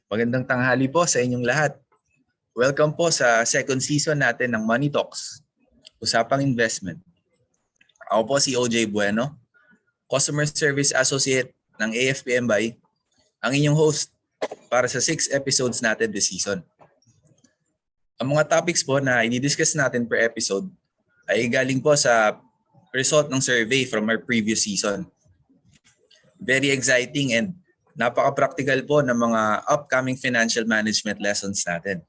Magandang tanghali po sa inyong lahat. Welcome po sa second season natin ng Money Talks, Usapang Investment. Ako po si OJ Bueno, Customer Service Associate ng AFP-MBay, ang inyong host para sa 6 episodes natin this season. Ang mga topics po na i-discuss natin per episode ay galing po sa result ng survey from our previous season. Very exciting and napaka-practical po ng mga upcoming financial management lessons natin.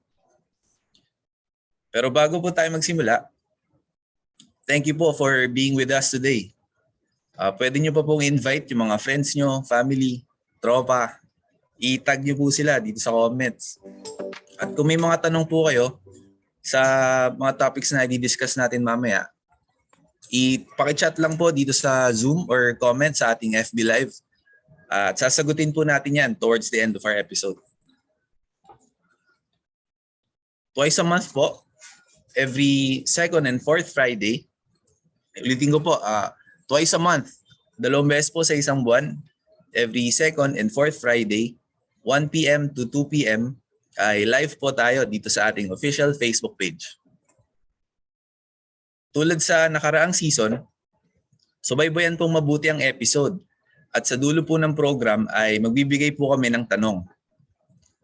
Pero bago po tayo magsimula, thank you po for being with us today. Pwede nyo pa pong invite yung mga friends nyo, family, tropa. I-tag nyo po sila dito sa comments. At kung may mga tanong po kayo sa mga topics na i-discuss natin mamaya, i-pakichat lang po dito sa Zoom or comment sa ating FB Live. At sasagutin po natin yan towards the end of our episode. Twice a month po, every second and fourth Friday, ulitin ko po, twice a month, 2 beses po sa isang buwan, every second and fourth Friday, 1 p.m. to 2 p.m. ay live po tayo dito sa ating official Facebook page. Tulad sa nakaraang season, subaybayan pong mabuti ang episode. At sa dulo po ng program ay magbibigay po kami ng tanong.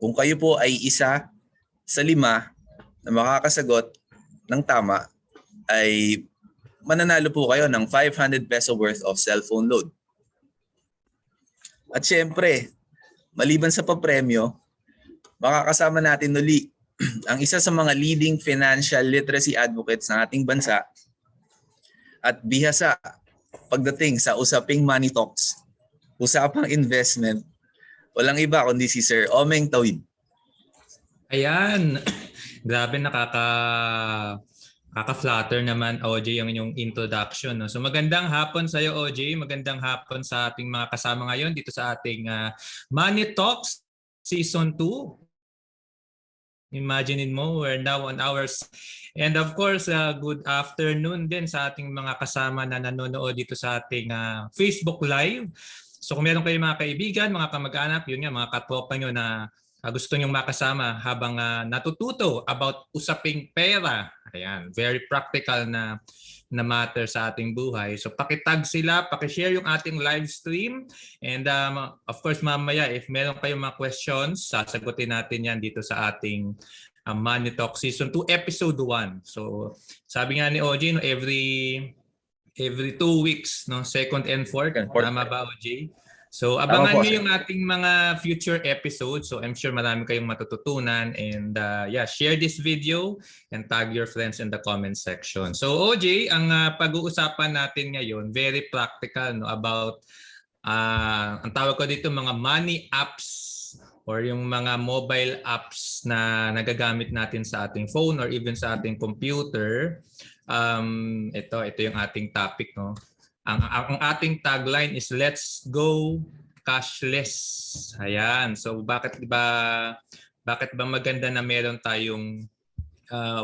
Kung kayo po ay isa sa 5 na makakasagot ng tama, ay mananalo po kayo ng 500 peso worth of cellphone load. At syempre, maliban sa papremyo, makakasama natin uli ang isa sa mga leading financial literacy advocates ng ating bansa at bihasa pagdating sa usaping money talks. Usapang investment, walang iba kundi si Sir Omeng Tawid. Ayan, grabe nakaka-flatter naman OJ yung inyong introduction. No? So magandang hapon sa iyo OJ, magandang hapon sa ating mga kasama ngayon dito sa ating Money Talks Season 2. Imagine mo, we're now on ours. And of course, good afternoon din sa ating mga kasama na nanonood dito sa ating Facebook Live. So kung meron kayong mga kaibigan, mga kamag-anak, yun nga, mga katropa nyo na gusto nyong makasama habang natututo about usaping pera. Ayan, very practical na matter sa ating buhay. So pakitag sila, pakishare yung ating live stream. And of course, mamaya, if meron kayong mga questions, sasagutin natin yan dito sa ating Money Talk Season 2, Episode 1. So sabi nga ni OJ, no, every 2 weeks, no, second and fourth. Tama ba, OJ? So abangan niyo yung ating mga future episodes. So I'm sure marami kayong matututunan. And share this video and tag your friends in the comment section. So OJ, ang pag-uusapan natin ngayon, very practical, no, about ang tawag ko dito mga money apps or yung mga mobile apps na nagagamit natin sa ating phone or even sa ating computer. Ito yung ating topic, no. Ang ating tagline is let's go cashless. Ayan. So bakit ba maganda na meron tayong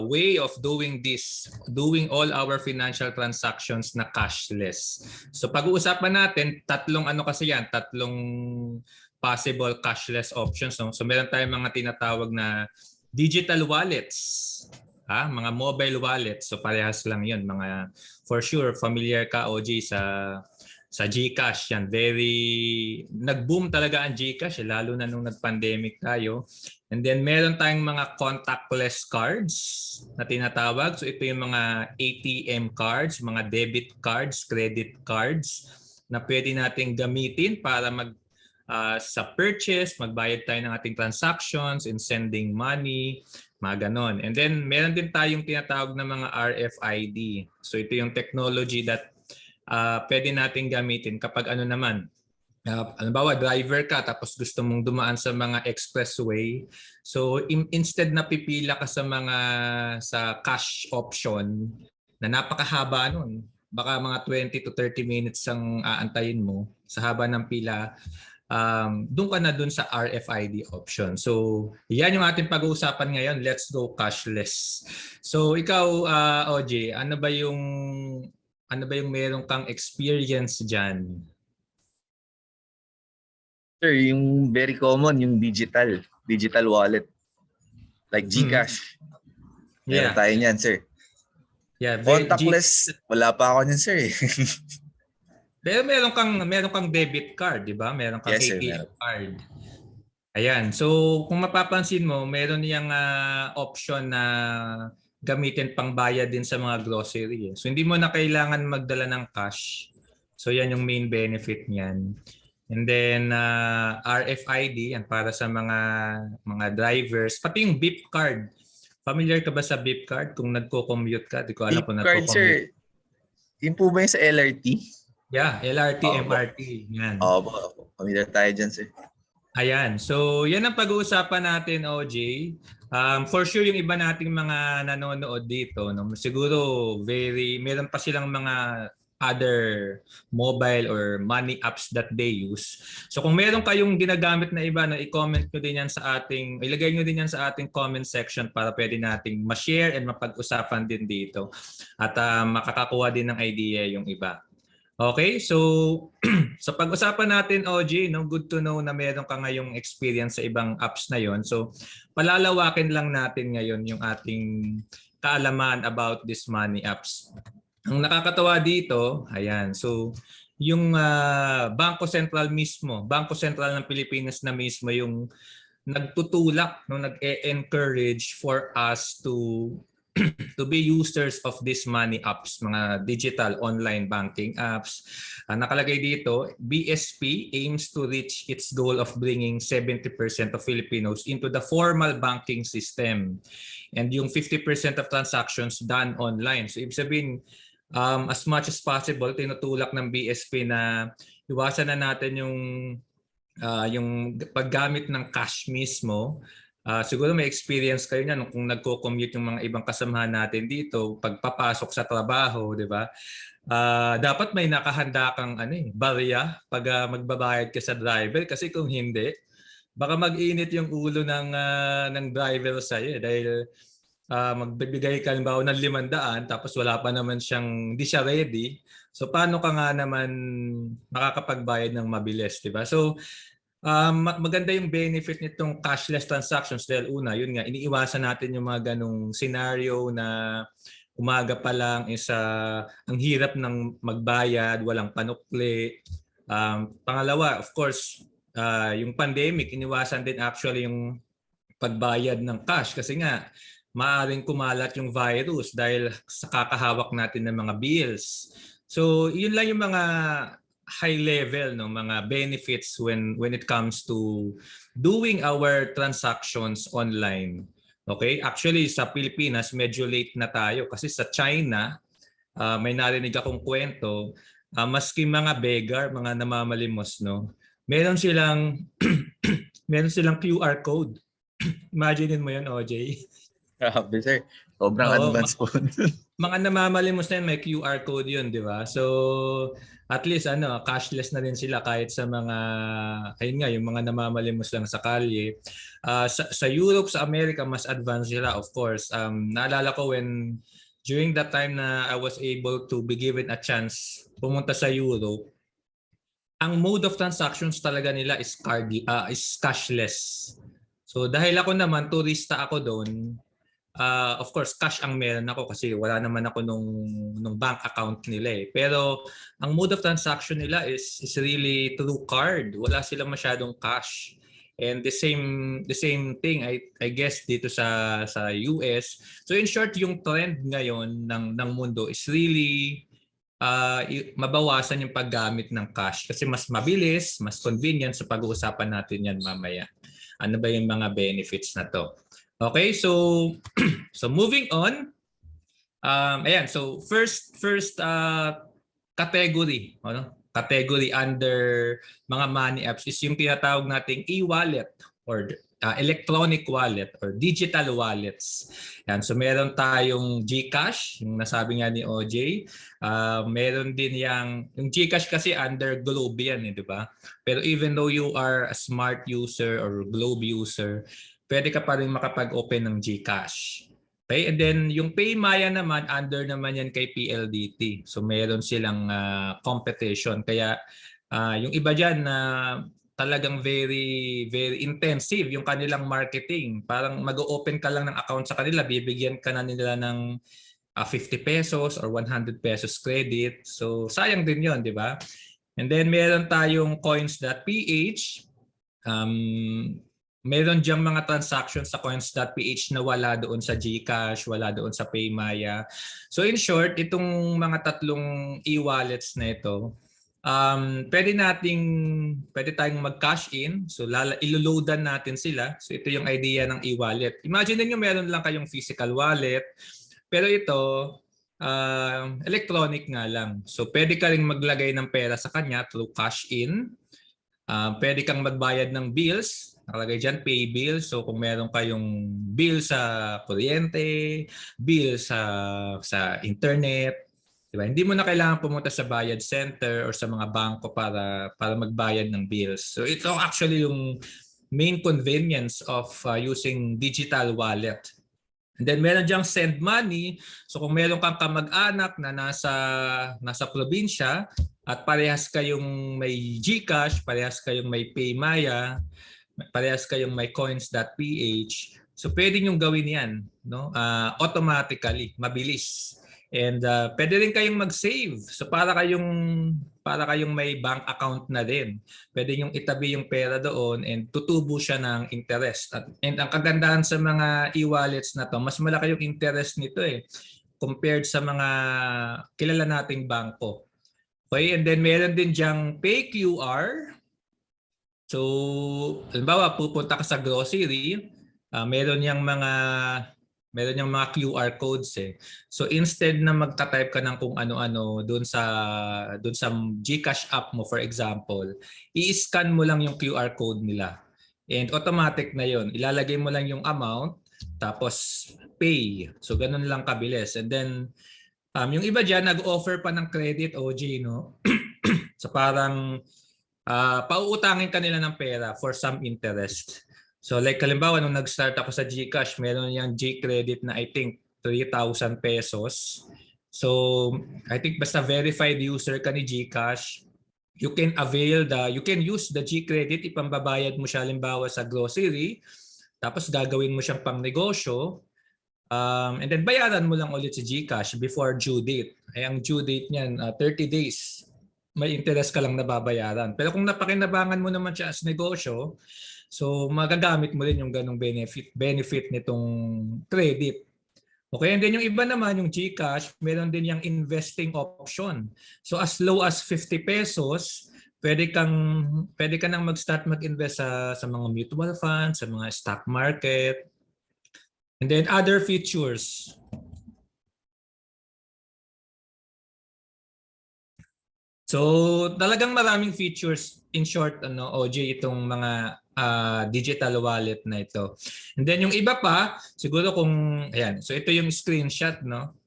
way of doing this, doing all our financial transactions na cashless. So pag-uusapan natin tatlong possible cashless options, no? So meron tayong mga tinatawag na digital wallets. Mga mobile wallets. So parehas lang 'yon, mga for sure familiar ka OG sa GCash yan. Very nag-boom talaga ang GCash lalo na nung nag-pandemic tayo. And then meron tayong mga contactless cards na tinatawag. So ito yung mga ATM cards, mga debit cards, credit cards na pwede nating gamitin para sa purchase, magbayad tayo ng ating transactions and sending money, mga ganon. And then meron din tayong tinatawag na mga RFID. So ito yung technology that pwede natin gamitin kapag halimbawa driver ka tapos gusto mong dumaan sa mga expressway. So instead na pipila ka sa cash option na napakahaba nun, baka mga 20 to 30 minutes ang aantayin mo sa haba ng pila. Doon ka na doon sa RFID option. So, yan yung ating pag-uusapan ngayon. Let's go cashless. So, ikaw, OJ, ano ba yung meron kang experience dyan? Sir, yung very common, yung digital. digital wallet. Like GCash. Meron Yeah. tayo niyan, sir. Yeah, Contactless, wala pa ako niyan, sir. Pero meron kang debit card, 'di ba? Meron kang Yes, sir, ATM meron. card. Ayan. So, kung mapapansin mo, meron niyang option na gamitin pang bayad din sa mga grocery. So, hindi mo na kailangan magdala ng cash. So, yan yung main benefit niyan. And then RFID, yan para sa mga drivers, pati yung beep card. Familiar ka ba sa beep card? Kung nagko-commute ka, di ko alam Beep kung card, nagko-commute. sir. Yun po ba yung sa LRT? Yeah, LRT, Opo. MRT. Yan. Opo. Familiar tayo dyan, sir. Ayan. So, yan ang pag-uusapan natin, OJ. For sure, yung iba nating mga nanonood dito, no, siguro meron pa silang mga other mobile or money apps that they use. So kung meron kayong ginagamit na iba, no, i-comment nyo din yan sa ilagay nyo din yan sa ating comment section para pwede nating ma-share and mapag-usapan din dito. At makakakuha din ng idea yung iba. Okay, so sa pag-usapan natin, OG, no, good to know na meron ka ngayong experience sa ibang apps na yon. So palalawakin lang natin ngayon yung ating kaalaman about these money apps. Ang nakakatawa dito, ayan, so yung Bangko Sentral mismo, Bangko Sentral ng Pilipinas na mismo yung nagtutulak, no, nag-encourage for us to be users of these money apps, mga digital online banking apps. Nakalagay dito, BSP aims to reach its goal of bringing 70% of Filipinos into the formal banking system and yung 50% of transactions done online. So ibig sabihin, as much as possible, tinutulak ng BSP na iwasan na natin yung paggamit ng cash mismo. Siguro may experience kayo niyan kung nagko-commute yung mga ibang kasamahan natin dito, pagpapasok sa trabaho, di ba? Dapat may nakahanda kang barya pag magbabayad ka sa driver kasi kung hindi, baka mag-init yung ulo ng driver sa iyo dahil magbibigay ka ng 500 tapos wala pa naman siyang hindi siya ready. So paano ka nga naman makakapagbayad ng mabilis, di ba? So maganda yung benefit nitong cashless transactions dahil una, yun nga, iniiwasan natin yung mga ganong scenario na umaga pa lang ang hirap ng magbayad, walang panukli. Pangalawa, of course, yung pandemic, iniwasan din actually yung pagbayad ng cash kasi nga maaaring kumalat yung virus dahil sa kakahawak natin ng mga bills. So, yun lang yung mga high level, no, mga benefits when it comes to doing our transactions online. Okay? Actually, sa Pilipinas, medyo late na tayo kasi sa China, may narinig akong kwento, maski mga beggar, mga namamalimos, no, meron silang meron silang QR code. Imaginein mo yun, OJ. Grabe, sir. Sobrang advanced po. Mga namamalimos na yun, may QR code yun, di ba? So, at least cashless na rin sila kahit sa mga, ayun nga, yung mga namamalimos lang sa kalye. Sa Europe, sa America, mas advanced sila, of course. Naalala ko during that time na I was able to be given a chance pumunta sa Europe, ang mode of transactions talaga nila is cashless. So dahil ako naman, turista ako doon, of course, cash ang meron ako kasi wala naman ako nung bank account nila eh. Pero ang mode of transaction nila is really through card. Wala silang masyadong cash. And the same thing I guess dito sa US. So in short, yung trend ngayon ng mundo is really mabawasan yung paggamit ng cash kasi mas mabilis, mas convenient. So pag-uusapan natin yan mamaya. Ano ba yung mga benefits na to? Okay, so moving on. Ayan, so first category, category under mga money apps is yung tinatawag nating e-wallet or electronic wallet or digital wallets. Yan, so meron tayong GCash, yung nasabi nga ni OJ. Meron din yung GCash kasi under Globe yan, di ba? Pero even though you are a smart user or Globe user, pwede ka pa rin makapag-open ng GCash. Okay? And then yung PayMaya naman, under naman yan kay PLDT. So meron silang competition. Kaya yung iba dyan na talagang very very intensive yung kanilang marketing. Parang mag-open ka lang ng account sa kanila, bibigyan ka na nila ng 50 pesos or 100 pesos credit. So sayang din 'yon, 'di ba? And then meron tayong coins.ph. Meron diyang mga transactions sa coins.ph na wala doon sa GCash, wala doon sa Paymaya. So in short, itong mga tatlong e-wallets na ito, pwede tayong mag-cash in. So iloloadan natin sila. So ito yung idea ng e-wallet. Imagine niyo meron lang kayong physical wallet, pero ito electronic nga lang. So pwede ka ring maglagay ng pera sa kanya through cash in. Pwede kang magbayad ng bills. Nakalagay dyan, pay bill. So kung meron kayong bill sa kuryente, bill sa internet, diba? Hindi mo na kailangan pumunta sa bayad center or sa mga bangko para magbayad ng bills. So ito actually yung main convenience of using digital wallet. And then meron diyang send money. So kung meron kang kamag-anak na nasa probinsya at parehas kayong may GCash, parehas kayong may Paymaya, parehas kayong may coins.ph, so pwede nyo gawin yan, no? Automatically, mabilis. And pwede rin kayong mag-save. So para kayong may bank account na din. Pwede nyo itabi yung pera doon and tutubo siya ng interest. And ang kagandahan sa mga e-wallets na to, mas malaki yung interest nito compared sa mga kilala nating bangko. Okay, and then meron din diyang pay QR. So, halimbawa, pupunta ka sa grocery, meron yang mga QR codes . So, instead na magta-type ka ng kung ano-ano doon sa GCash app mo, for example, i-scan mo lang yung QR code nila. And automatic na yon. Ilalagay mo lang yung amount, tapos pay. So, ganun lang kabilis. And then, yung iba dyan, nag-offer pa ng credit, OG, no? So, parang pauutangin ka nila ng pera for some interest. So like halimbawa nung nag-start ako sa GCash, meron yung G-credit na I think 3,000 pesos. So I think basta verified user ka ni GCash, you can use the G-credit, ipambabayad mo siya halimbawa sa grocery, tapos gagawin mo siyang pang-negosyo, and then bayaran mo lang ulit si GCash before due date. Ay ang due date niyan 30 days. May interest ka lang nababayaran. Pero kung napakinabangan mo naman siya as negosyo, so magagamit mo rin yung ganong benefit nitong credit. Okay, and then yung iba naman, yung GCash, meron din yung investing option. So as low as 50 pesos, pwede ka nang mag-start mag-invest sa mga mutual funds, sa mga stock market, and then other features. So talagang maraming features, in short, OJ, itong mga digital wallet na ito. And then yung iba pa, siguro ayan, so ito yung screenshot, no?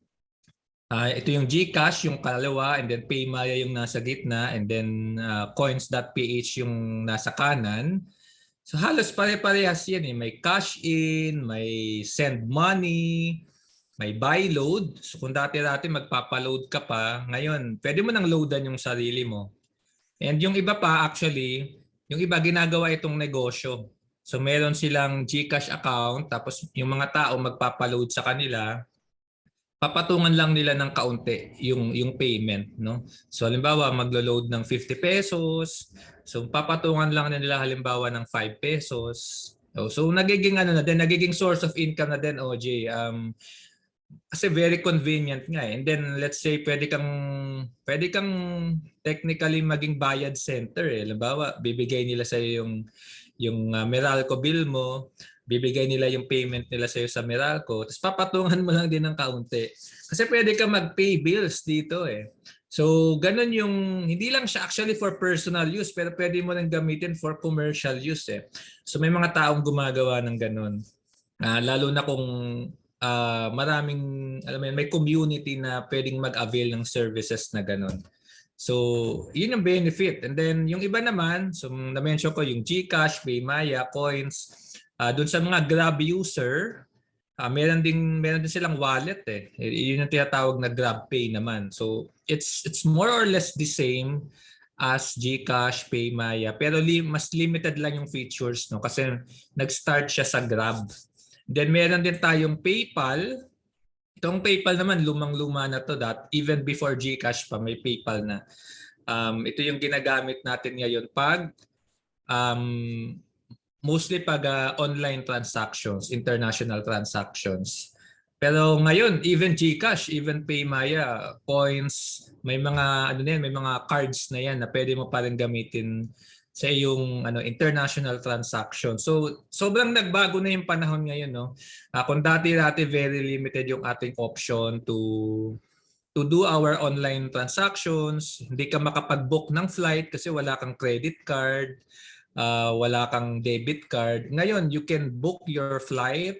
Ito yung GCash, yung kalawa, and then Paymaya yung nasa gitna, and then coins.ph yung nasa kanan. So halos pare-parehas yan . May cash in, may send money, may buy load. So kung dati-dati magpapaload ka pa, ngayon pwede mo nang loadan yung sarili mo. And yung iba pa actually, yung iba ginagawa itong negosyo. So meron silang GCash account, tapos yung mga tao magpapaload sa kanila, papatungan lang nila ng kaunti yung payment, no? So halimbawa maglo-load ng 50 pesos, so papatungan lang nila halimbawa ng 5 pesos. So nagiging nagiging source of income na din, OJ. Kasi very convenient nga . And then let's say pwede kang technically maging bayad center . Halimbawa, bibigay nila sa yung Meralco bill mo, bibigay nila yung payment nila sa iyo sa Meralco, tapos papatungan mo lang din ng kaunti. Kasi pwede ka mag-pay bills dito . So ganun yung, hindi lang siya actually for personal use, pero pwede mo rin gamitin for commercial use . So may mga taong gumagawa ng ganun. Lalo na kung maraming, may community na pwedeng mag-avail ng services na ganun. So, yun yung benefit. And then, yung iba naman, so na-mention ko yung GCash, Paymaya, Coins, dun sa mga Grab user, meron din silang wallet . Yun yung tinatawag na GrabPay naman. So, it's more or less the same as GCash, PayMaya. Pero mas limited lang yung features, no? Kasi nag-start siya sa Grab. Then meron din tayong PayPal. Itong PayPal naman, lumang-luma na to. Even before GCash pa, may PayPal na. Ito yung ginagamit natin ngayon um, mostly pag online transactions, international transactions. Pero ngayon, even GCash, even PayMaya, points, may mga may mga cards na yan na pwede mo pa rin gamitin sa iyong international transaction. So sobrang nagbago na yung panahon ngayon, no. Kung dati very limited yung ating option to do our online transactions, hindi ka makapag-book ng flight kasi wala kang credit card, wala kang debit card. Ngayon, you can book your flight,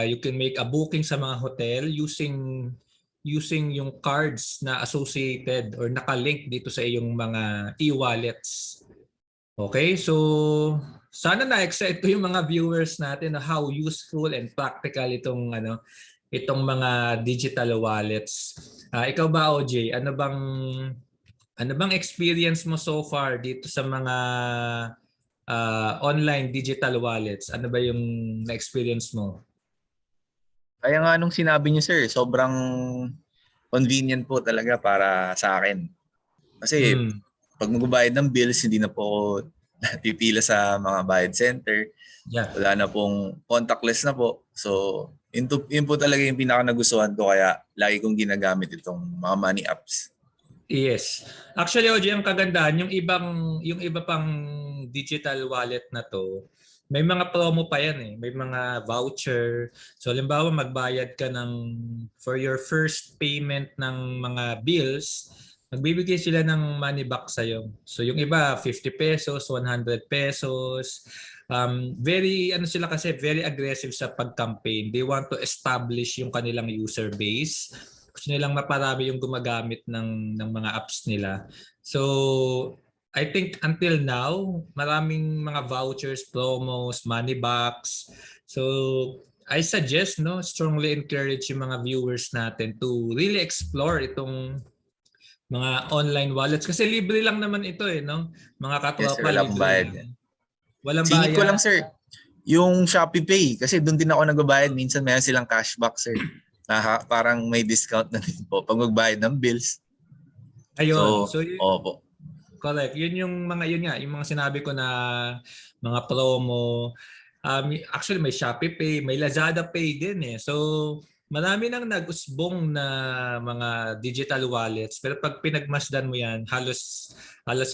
you can make a booking sa mga hotel using yung cards na associated or nakalink dito sa iyong mga e-wallets. Okay, so sana na-excite ko yung mga viewers natin na how useful and practical itong mga digital wallets. Ikaw ba, OJ, ano bang experience mo so far dito sa mga online digital wallets? Ano ba yung na-experience mo? Kaya nga nung sinabi niyo, sir, sobrang convenient po talaga para sa akin. Kasi pag magbabayad ng bills, hindi na po ako pipila sa mga bayad center. Yeah. Wala na pong contactless na po. So, yun po talaga yung pinaka nagustuhan ko, kaya lagi kong ginagamit itong mga money apps. Yes. Actually, OJ, ang kagandahan, yung iba pang digital wallet na to, may mga promo pa yan eh. May mga voucher. So, halimbawa, magbayad ka for your first payment ng mga bills, magbibigay sila ng money back sa'yo. So, yung iba, 50 pesos, 100 pesos. Sila kasi, very aggressive sa pag-campaign. They want to establish yung kanilang user base. Gusto nilang maparami yung gumagamit ng mga apps nila. So, I think until now, maraming mga vouchers, promos, money backs. So, I suggest, strongly encourage yung mga viewers natin to really explore itong mga online wallets. Kasi libre lang naman ito Mga katropa, yes, sir, wala pong bayad. Walang singit bayad. ko lang, sir, yung Shopee Pay. Kasi doon din ako nagbabayad. Minsan mayroon silang cashback, sir. Parang may discount na din po pag magbayad ng bills. Ayun. So opo. Correct. Yun yung mga sinabi ko na mga promo. Actually, may Shopee Pay, may Lazada Pay din eh. So, marami nang nag-usbong na mga digital wallets. Pero pag pinagmasdan mo yan, halos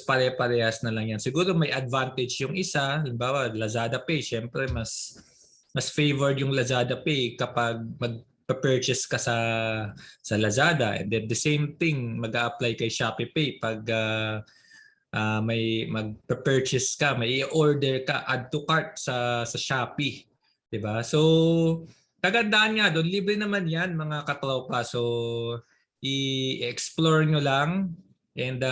pare-parehas na lang yan. Siguro may advantage yung isa. Halimbawa, Lazada Pay. Siyempre, mas favored yung Lazada Pay kapag purchase ka sa Lazada. And then the same thing mag-a-apply kay Shopee Pay pag may mag-purchase ka, may i-order ka, add to cart sa Shopee, 'di ba? So, kagandaan nga doon, libre naman 'yan mga katropa. So, i-explore nyo lang. And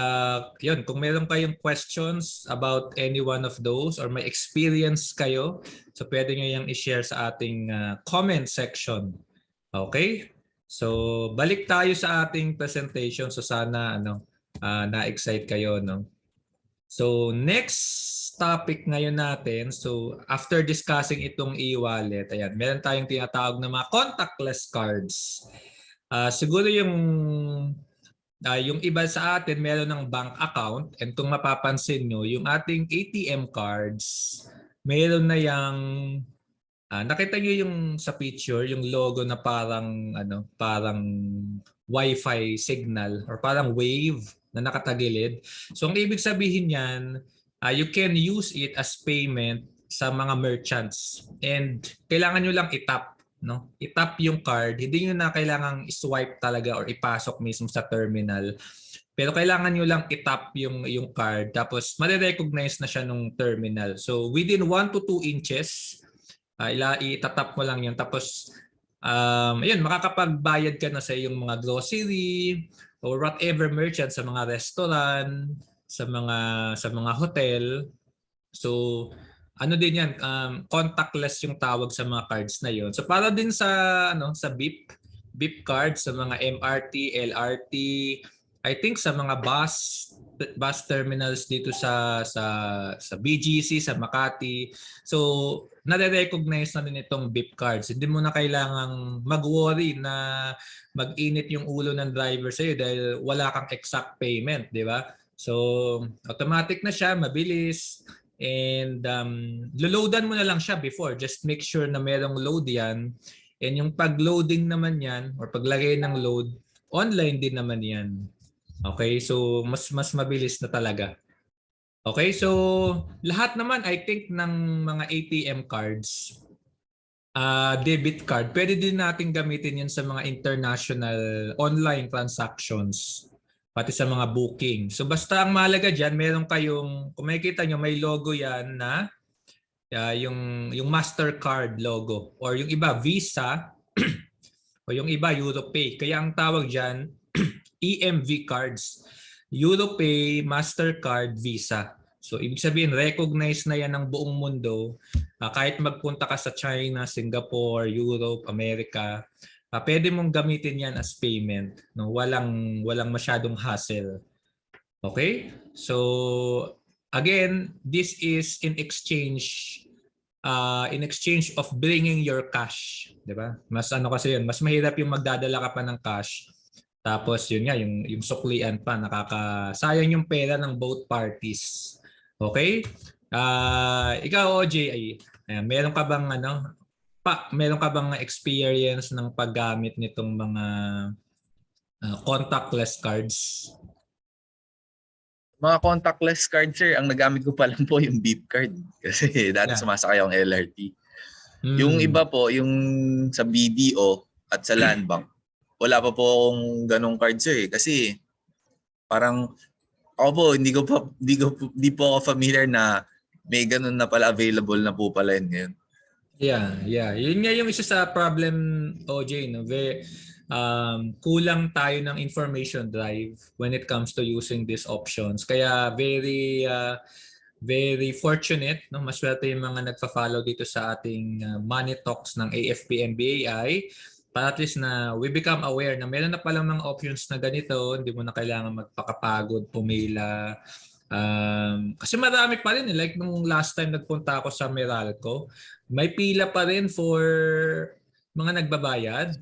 yun, kung meron kayong questions about any one of those or may experience kayo, so pwede nyo yung i-share sa ating comment section. Okay? So, balik tayo sa ating presentation. So, sana na-excite kayo, So, next topic ngayon natin. So, after discussing itong e-wallet, ayan, meron tayong tinatawag na mga contactless cards. Siguro yung iba sa atin meron ng bank account, and kung mapapansin nyo, yung ating ATM cards, meron na yung nakita nyo yung sa picture, yung logo na parang Wi-Fi signal or parang wave na nakatagilid. So ang ibig sabihin niyan, you can use it as payment sa mga merchants, and kailangan nyo lang i-tap. I-tap yung card, hindi nyo na kailangang i-swipe talaga or ipasok mismo sa terminal. Pero kailangan nyo lang i-tap yung card, tapos mare-recognize na siya nung terminal. So within 1 to 2 inches, itatap mo lang yun. Tapos ayun, makakapagbayad ka na sa iyong mga grocery or whatever merchant, sa mga restaurant, sa mga hotel. So ano din yan, contactless yung tawag sa mga cards na yon. So para din sa beep cards, sa mga MRT, LRT, I think sa mga bus, bus terminals dito sa BGC, sa Makati. So, nare-recognize na din itong beep cards. Hindi mo na kailangang mag-worry na mag-init yung ulo ng driver sa'yo dahil wala kang exact payment, di ba? So, automatic na siya, mabilis. And loloadan mo na lang siya before. Just make sure na merong load yan. And yung pag-loading naman yan or paglagay ng load, online din naman yan. Okay, so mas mabilis na talaga. Okay, so lahat naman I think ng mga ATM cards, debit card, pwede din natin gamitin yan sa mga international online transactions, pati sa mga booking. So basta ang mahalaga dyan, meron kayong, kung makikita nyo, may logo yan na yung Mastercard logo or yung iba Visa o yung iba Europay. Kaya ang tawag dyan EMV cards. Europay, Mastercard, Visa. So ibig sabihin recognize na yan ng buong mundo. Kahit magpunta ka sa China, Singapore, Europe, America, pwede mong gamitin yan as payment. No? Walang masyadong hassle. Okay? So again, this is in exchange of bringing your cash, 'di ba? Mas ano kasi 'yun, mas mahirap yung magdadala ka pa ng cash. Tapos yun nga yung suklian pa, nakakasayang yung pera ng both parties. Okay? Ikaw OJ, meron ka bang meron ka bang experience ng paggamit nitong mga contactless cards? Mga contactless card, sir, ang nagamit ko pa lang po yung beep card. Kasi dati sumasakay akong LRT. Yung iba po, yung sa BDO at sa Land Bank, wala pa po akong ganong card, sir. Kasi parang ako po, hindi po ako familiar na may ganon na pala available na po pala yun ngayon. Yeah. Yun nga yung isa sa problem, OJ, no? Kulang tayo ng information drive when it comes to using these options. Kaya very fortunate, no? Maswerte yung mga nagfa-follow dito sa ating Money Talks ng AFP-MBAI. Para at least na we become aware na meron na palang mga options na ganito, hindi mo na kailangan magpakapagod, pumila. Kasi marami pa rin. Like nung last time nagpunta ako sa Meralco, may pila pa rin for mga nagbabayad.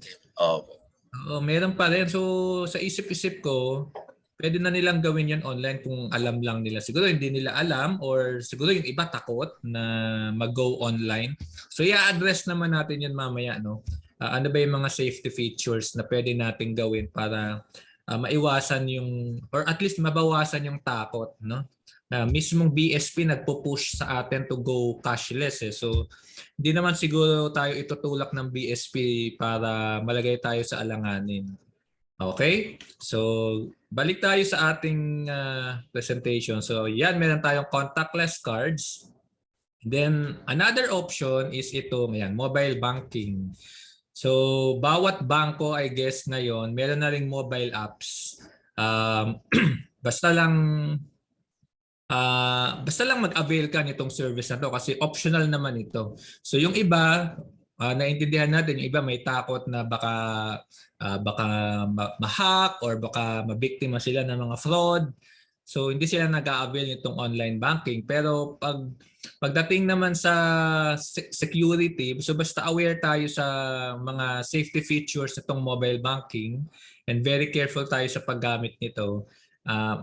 Meron pa rin. So sa isip-isip ko, pwede na nilang gawin yan online kung alam lang nila. Siguro hindi nila alam or siguro yung iba takot na mag-go online. So i-address naman natin yan mamaya, no? Ano ba yung mga safety features na pwede nating gawin para maiwasan yung or at least mabawasan yung takot, no? Mismong BSP nagpo-push sa atin to go cashless eh. So hindi naman siguro tayo itutulak ng BSP para malagay tayo sa alanganin. Okay? So balik tayo sa ating presentation. So yan, meron tayong contactless cards. Then another option is ito, ayan, mobile banking. So, bawat bangko, I guess ngayon, meron na ring mobile apps. Basta lang mag-avail ka nitong service na to kasi optional naman ito. So, yung iba, naintindihan natin, yung iba may takot na baka ma-hack or baka mabiktima sila ng mga fraud. So, hindi sila nag-a-avail nitong online banking. Pero pagdating naman sa security, so basta aware tayo sa mga safety features nitong mobile banking and very careful tayo sa paggamit nito,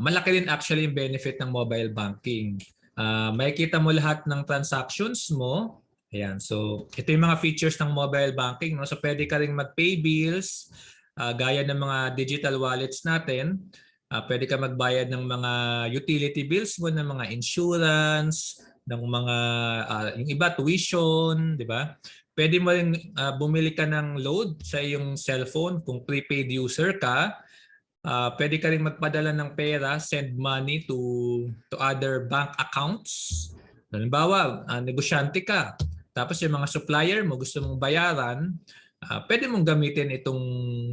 malaki din actually yung benefit ng mobile banking. Makikita mo lahat ng transactions mo. Ayan, so ito yung mga features ng mobile banking. No? So pwede ka rin mag-pay bills, gaya ng mga digital wallets natin. Pwede ka magbayad ng mga utility bills mo, ng mga insurance, ng mga yung iba tuition, di ba? Pwede mo rin bumili ka ng load sa iyong cellphone kung prepaid user ka. Pwede ka rin magpadala ng pera, send money to other bank accounts. Halimbawa, negosyante ka. Tapos yung mga supplier mo gusto mong bayaran, pwede mong gamitin itong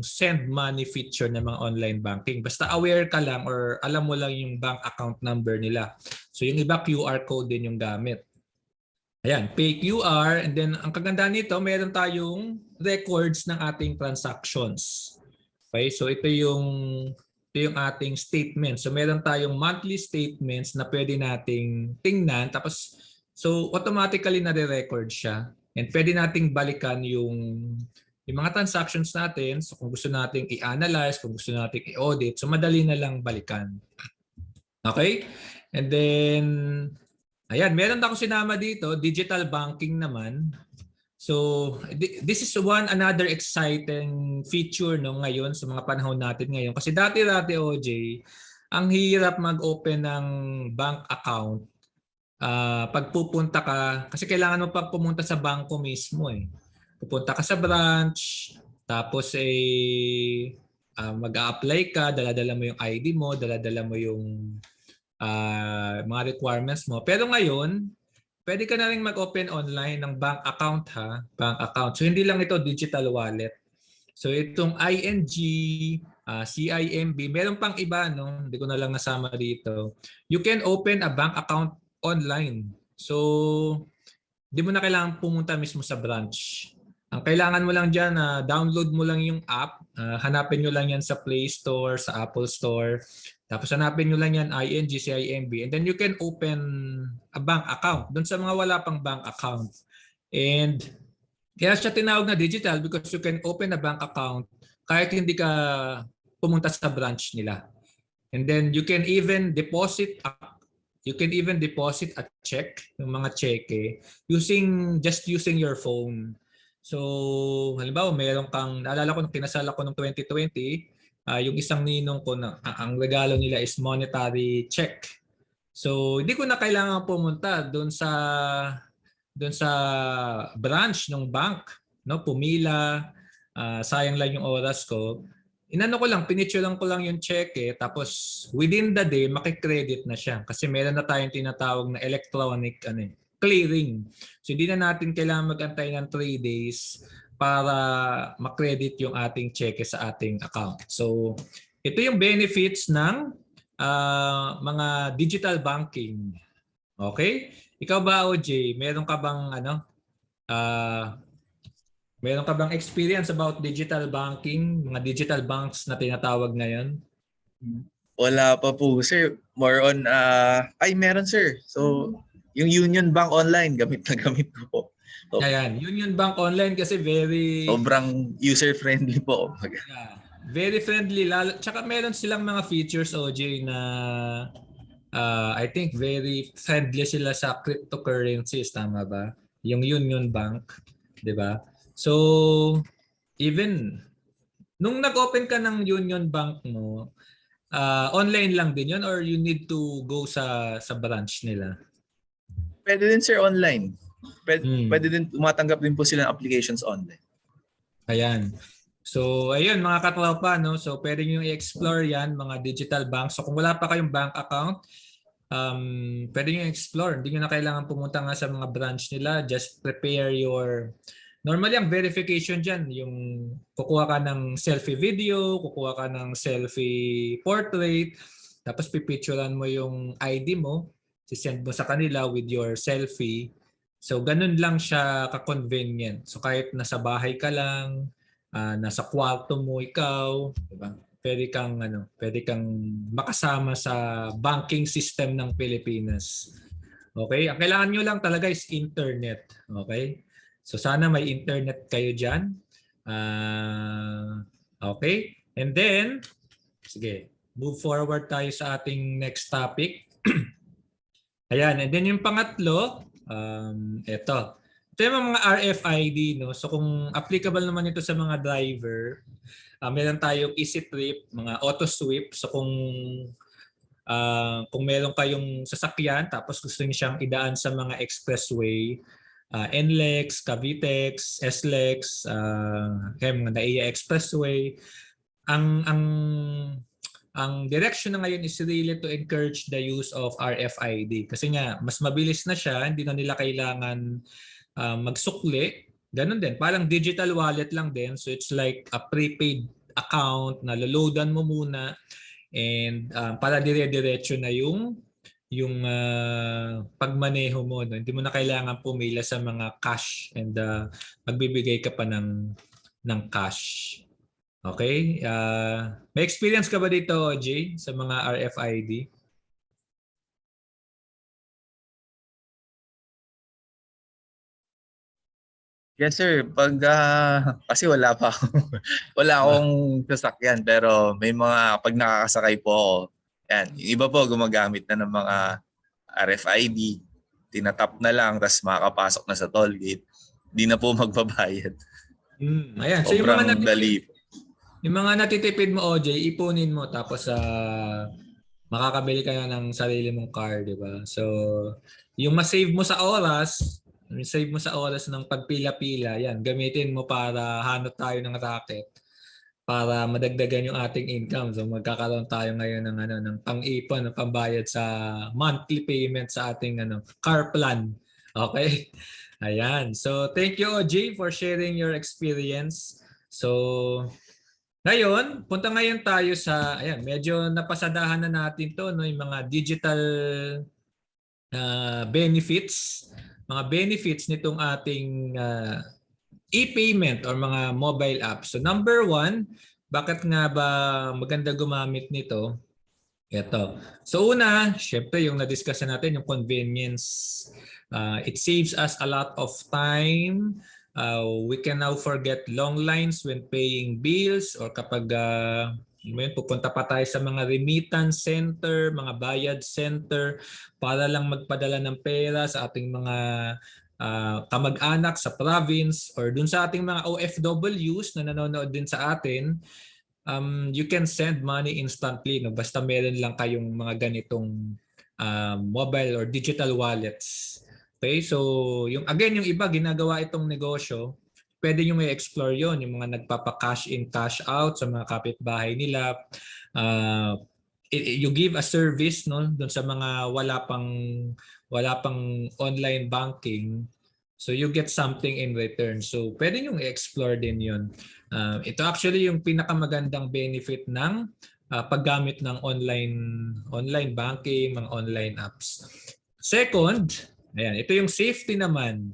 send money feature ng mga online banking. Basta aware ka lang or alam mo lang yung bank account number nila. So yung iba QR code din yung gamit. Ayan, pay QR, and then ang kagandahan nito, meron tayong records ng ating transactions. Okay, so ito yung ito yung ating statement. So meron tayong monthly statements na pwede nating tingnan. Tapos, so automatically nare-record siya. And pwede nating balikan yung mga transactions natin. So kung gusto nating i-analyze, kung gusto nating i-audit, so madali na lang balikan. Okay? And then, ayan, meron ako sinama dito, digital banking naman. So this is another exciting feature no ngayon sa mga panahon natin ngayon kasi dati OJ ang hirap mag-open ng bank account pag pupunta ka kasi kailangan mo pag pumunta sa bangko mismo eh. Pupunta ka sa branch tapos mag-a-apply ka, dala-dala mo yung ID mo, dala-dala mo yung mga requirements mo. Pero ngayon pwede ka na rin mag-open online ng bank account ha, bank account. So hindi lang ito digital wallet. So itong ING, CIMB, meron pang iba no, hindi ko na lang nasama dito. You can open a bank account online. So hindi mo na kailangan pumunta mismo sa branch. Ang kailangan mo lang diyan, download mo lang yung app, hanapin nyo lang yan sa Play Store, sa Apple Store. Tapos hanapin nyo lang yan ING, CIMB, and then you can open a bank account doon sa mga wala pang bank account. And kaya siya tinawag na digital because you can open a bank account kahit hindi ka pumunta sa branch nila. And then you can even deposit a check, yung mga cheque, using your phone. So, halimbawa, meron kang, naalala ko nung kinasal ako noong 2020, yung isang ninong ko na ang regalo nila is monetary check. So, hindi ko na kailangan pumunta doon sa branch ng bank, no? Pumila, sayang lang yung oras ko. Inano ko lang, pinicturean ko lang yung cheque tapos within the day maki-credit na siya kasi meron na tayong tinatawag na electronic clearing. So hindi na natin kailangan mag-antay ng 3 days para ma-credit yung ating cheque sa ating account. So ito yung benefits ng mga digital banking. Okay? Ikaw ba OJ, meron ka bang experience about digital banking, mga digital banks na tinatawag ngayon? Wala pa po, sir. More on, meron, sir. So, yung Union Bank Online, gamit na gamit ko po. So, Ayan, Union Bank Online kasi sobrang user-friendly po. Yeah, very friendly. Tsaka meron silang mga features, OJ, na I think very friendly sila sa cryptocurrencies. Tama ba? Yung Union Bank. Di ba? So, even nung nag-open ka ng Union Bank mo, online lang din yun or you need to go sa branch nila? Pwede din, sir, online. Pwede din, tumatanggap din po sila ng applications online. Ayan. So, ayun mga katropa, no? So, pwede nyo i-explore yan, mga digital banks. So, kung wala pa kayong bank account, pwede nyo i-explore. Hindi nyo na kailangan pumunta nga sa mga branch nila. Just prepare normally, ang verification dyan, yung kukuha ka ng selfie video, kukuha ka ng selfie portrait, tapos pipicturean mo yung ID mo, sisend mo sa kanila with your selfie. So, ganun lang siya ka-convenient. So, kahit nasa bahay ka lang, nasa kwarto mo ikaw, diba? Pwede kang makasama sa banking system ng Pilipinas. Okay? Ang kailangan nyo lang talaga is internet. Okay? So sana may internet kayo dyan. Okay? And then, sige, move forward tayo sa ating next topic. Ayan, and then yung pangatlo, ito. Ito yung mga RFID, no? So kung applicable naman ito sa mga driver, meron tayong easy trip, mga auto sweep. So kung meron kayong sasakyan tapos gusto niyo siyang idaan sa mga expressway, NLEX, Cavitex, SLEX, mga NAIA Expressway, ang direction na ngayon is really to encourage the use of RFID kasi nga mas mabilis na siya, hindi na nila kailangan magsukli. Ganun din, parang digital wallet lang din. So it's like a prepaid account na loloadan mo muna and para dire-diretso na yung pagmaneho mo. No? Hindi mo na kailangan pumila sa mga cash and magbibigay ka pa ng cash. Okay? May experience ka ba dito, Jay, sa mga RFID? Yes sir, kasi wala pa ako, wala Ah, akong sasakyan pero may mga pag nakakasakay po ako, yan, yung iba po gumagamit na ng mga RFID, tinatap na lang tapos makakapasok na sa toll gate. Di na po magbabayad. ayan. So Sobrang dali. yung mga natitipid mo, OJ, ipunin mo tapos makakabili ka na ng sarili mong car, di ba? So, yung ma-save mo sa oras, ng pagpila-pila, yan, gamitin mo para hanap tayo ng racket para madagdagan yung ating income. So, magkakaroon tayo ngayon ng ng pang-ipon, ng pambayad sa monthly payment sa ating car plan. Okay? Ayan. So, thank you, OJ, for sharing your experience. So, ngayon, punta ngayon tayo sa, ayan, medyo napasadahan na natin to, no, yung mga digital benefits, mga benefits nitong ating e-payment or mga mobile apps. So number one, bakit nga ba maganda gumamit nito? Ito. So una, syempre yung na-discuss natin, yung convenience. It saves us a lot of time. We can now forget long lines when paying bills or kapag pupunta pa tayo sa mga remittance center, mga bayad center para lang magpadala ng pera sa ating mga kamag-anak sa province or dun sa ating mga OFWs na nanonood din sa atin. You can send money instantly, no, basta meron lang kayong mga ganitong mobile or digital wallets. Okay, so yung again, yung iba ginagawa itong negosyo, pwede nyo may explore yon, yung mga nagpapa-cash in, cash out sa mga kapitbahay nila. You give a service, no, doon sa mga wala pang online banking. So you get something in return. So pwede nyo i-explore din yon. Ito actually yung pinakamagandang benefit ng paggamit ng online banking, mga online apps. Second, ayan, ito yung safety naman.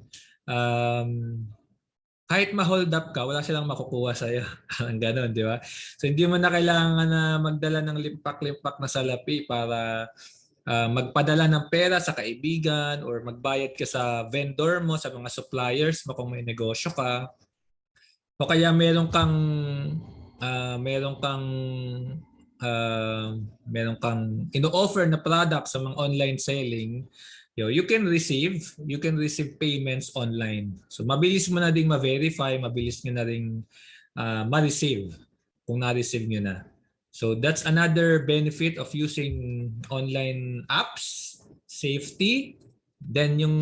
Kahit ma-hold up ka, wala silang makukuha sa iyo. Ang ganoon, di ba? So hindi mo na kailangan na magdala ng limpak-limpak na salapi para magpadala ng pera sa kaibigan or magbayad ka sa vendor mo, sa mga suppliers mo kung may negosyo ka. O kaya meron kang ino-offer na product sa mga online selling, you can receive payments online. So mabilis mo na ding ma-verify, mabilis niyo na ring ma-receive kung na-receive niyo na. So that's another benefit of using online apps, safety. Then yung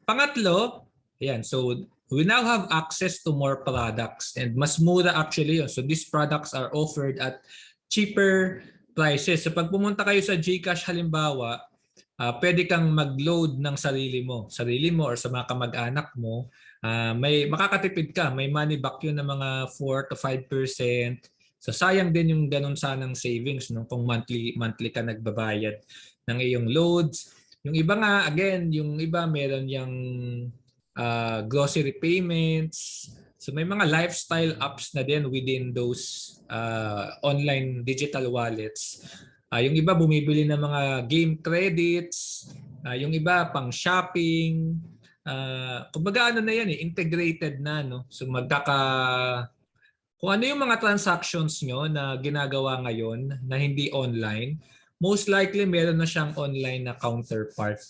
pangatlo, ayan, so we now have access to more products and mas mura actually yun. So these products are offered at cheaper prices. So pag pumunta kayo sa GCash halimbawa, pwede kang mag-load ng sarili mo or sa mga kamag-anak mo. May makakatipid ka, may money back yun ng mga 4 to 5%. So sayang din yung ganun sanang savings, no, kung monthly ka nagbabayad ng iyong loads. Yung iba nga, again, yung iba meron yung grocery payments. So may mga lifestyle apps na din within those online digital wallets. Yung iba bumibili ng mga game credits, yung iba pang shopping. Kumbaga ano na yan integrated na, no. So kung ano yung mga transactions nyo na ginagawa ngayon na hindi online, most likely meron na siyang online na counterpart.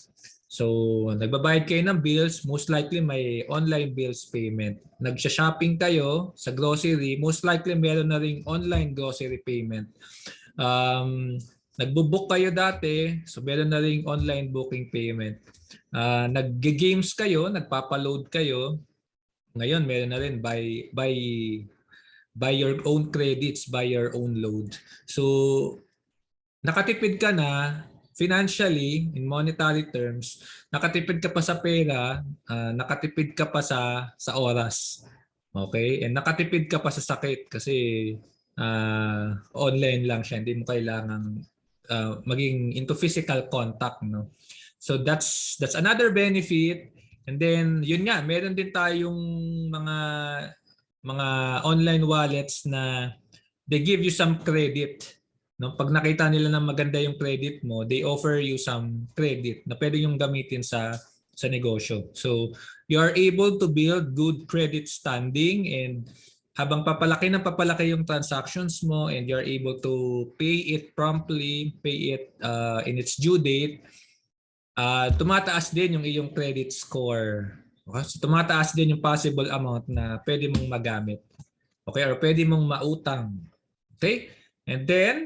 So, nagbabayad kayo ng bills, most likely may online bills payment. Nagsha-shopping kayo sa grocery, most likely meron na ring online grocery payment. Nagbo-book kayo dati, so meron na ring online booking payment. Nag-games kayo, nagpapa-load kayo, ngayon meron na rin by your own credits, by your own load. So, nakatipid ka na financially, in monetary terms, nakatipid ka pa sa pera, nakatipid ka pa sa oras. Okay? And nakatipid ka pa sa sakit kasi online lang siya. Hindi mo kailangan maging into physical contact, no? So that's another benefit. And then yun nga, meron din tayong mga online wallets na they give you some credit. No, pag nakita nila na maganda yung credit mo, they offer you some credit na pwede yung gamitin sa negosyo. So, you are able to build good credit standing, and habang papalaki yung transactions mo and you're able to pay it promptly, pay it in its due date, tumataas din yung iyong credit score. Okay? So, tumataas din yung possible amount na pwede mong magamit. Okay? Or pwede mong mautang. Okay? And then,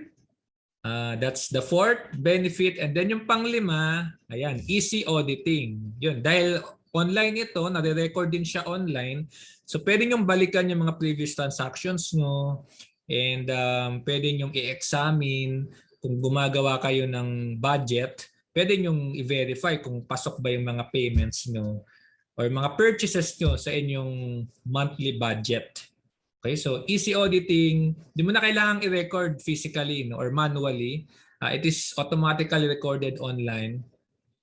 that's the fourth benefit. And then yung panglima, ayan, easy auditing. Yun, dahil online ito, nare-record din siya online. So pwede nyong balikan yung mga previous transactions nyo, and pwede nyong i-examine kung gumagawa kayo ng budget. Pwede nyong i-verify kung pasok ba yung mga payments nyo or mga purchases nyo sa inyong monthly budget. Okay, so easy auditing, di mo na kailangang i-record physically, no, or manually. It is automatically recorded online.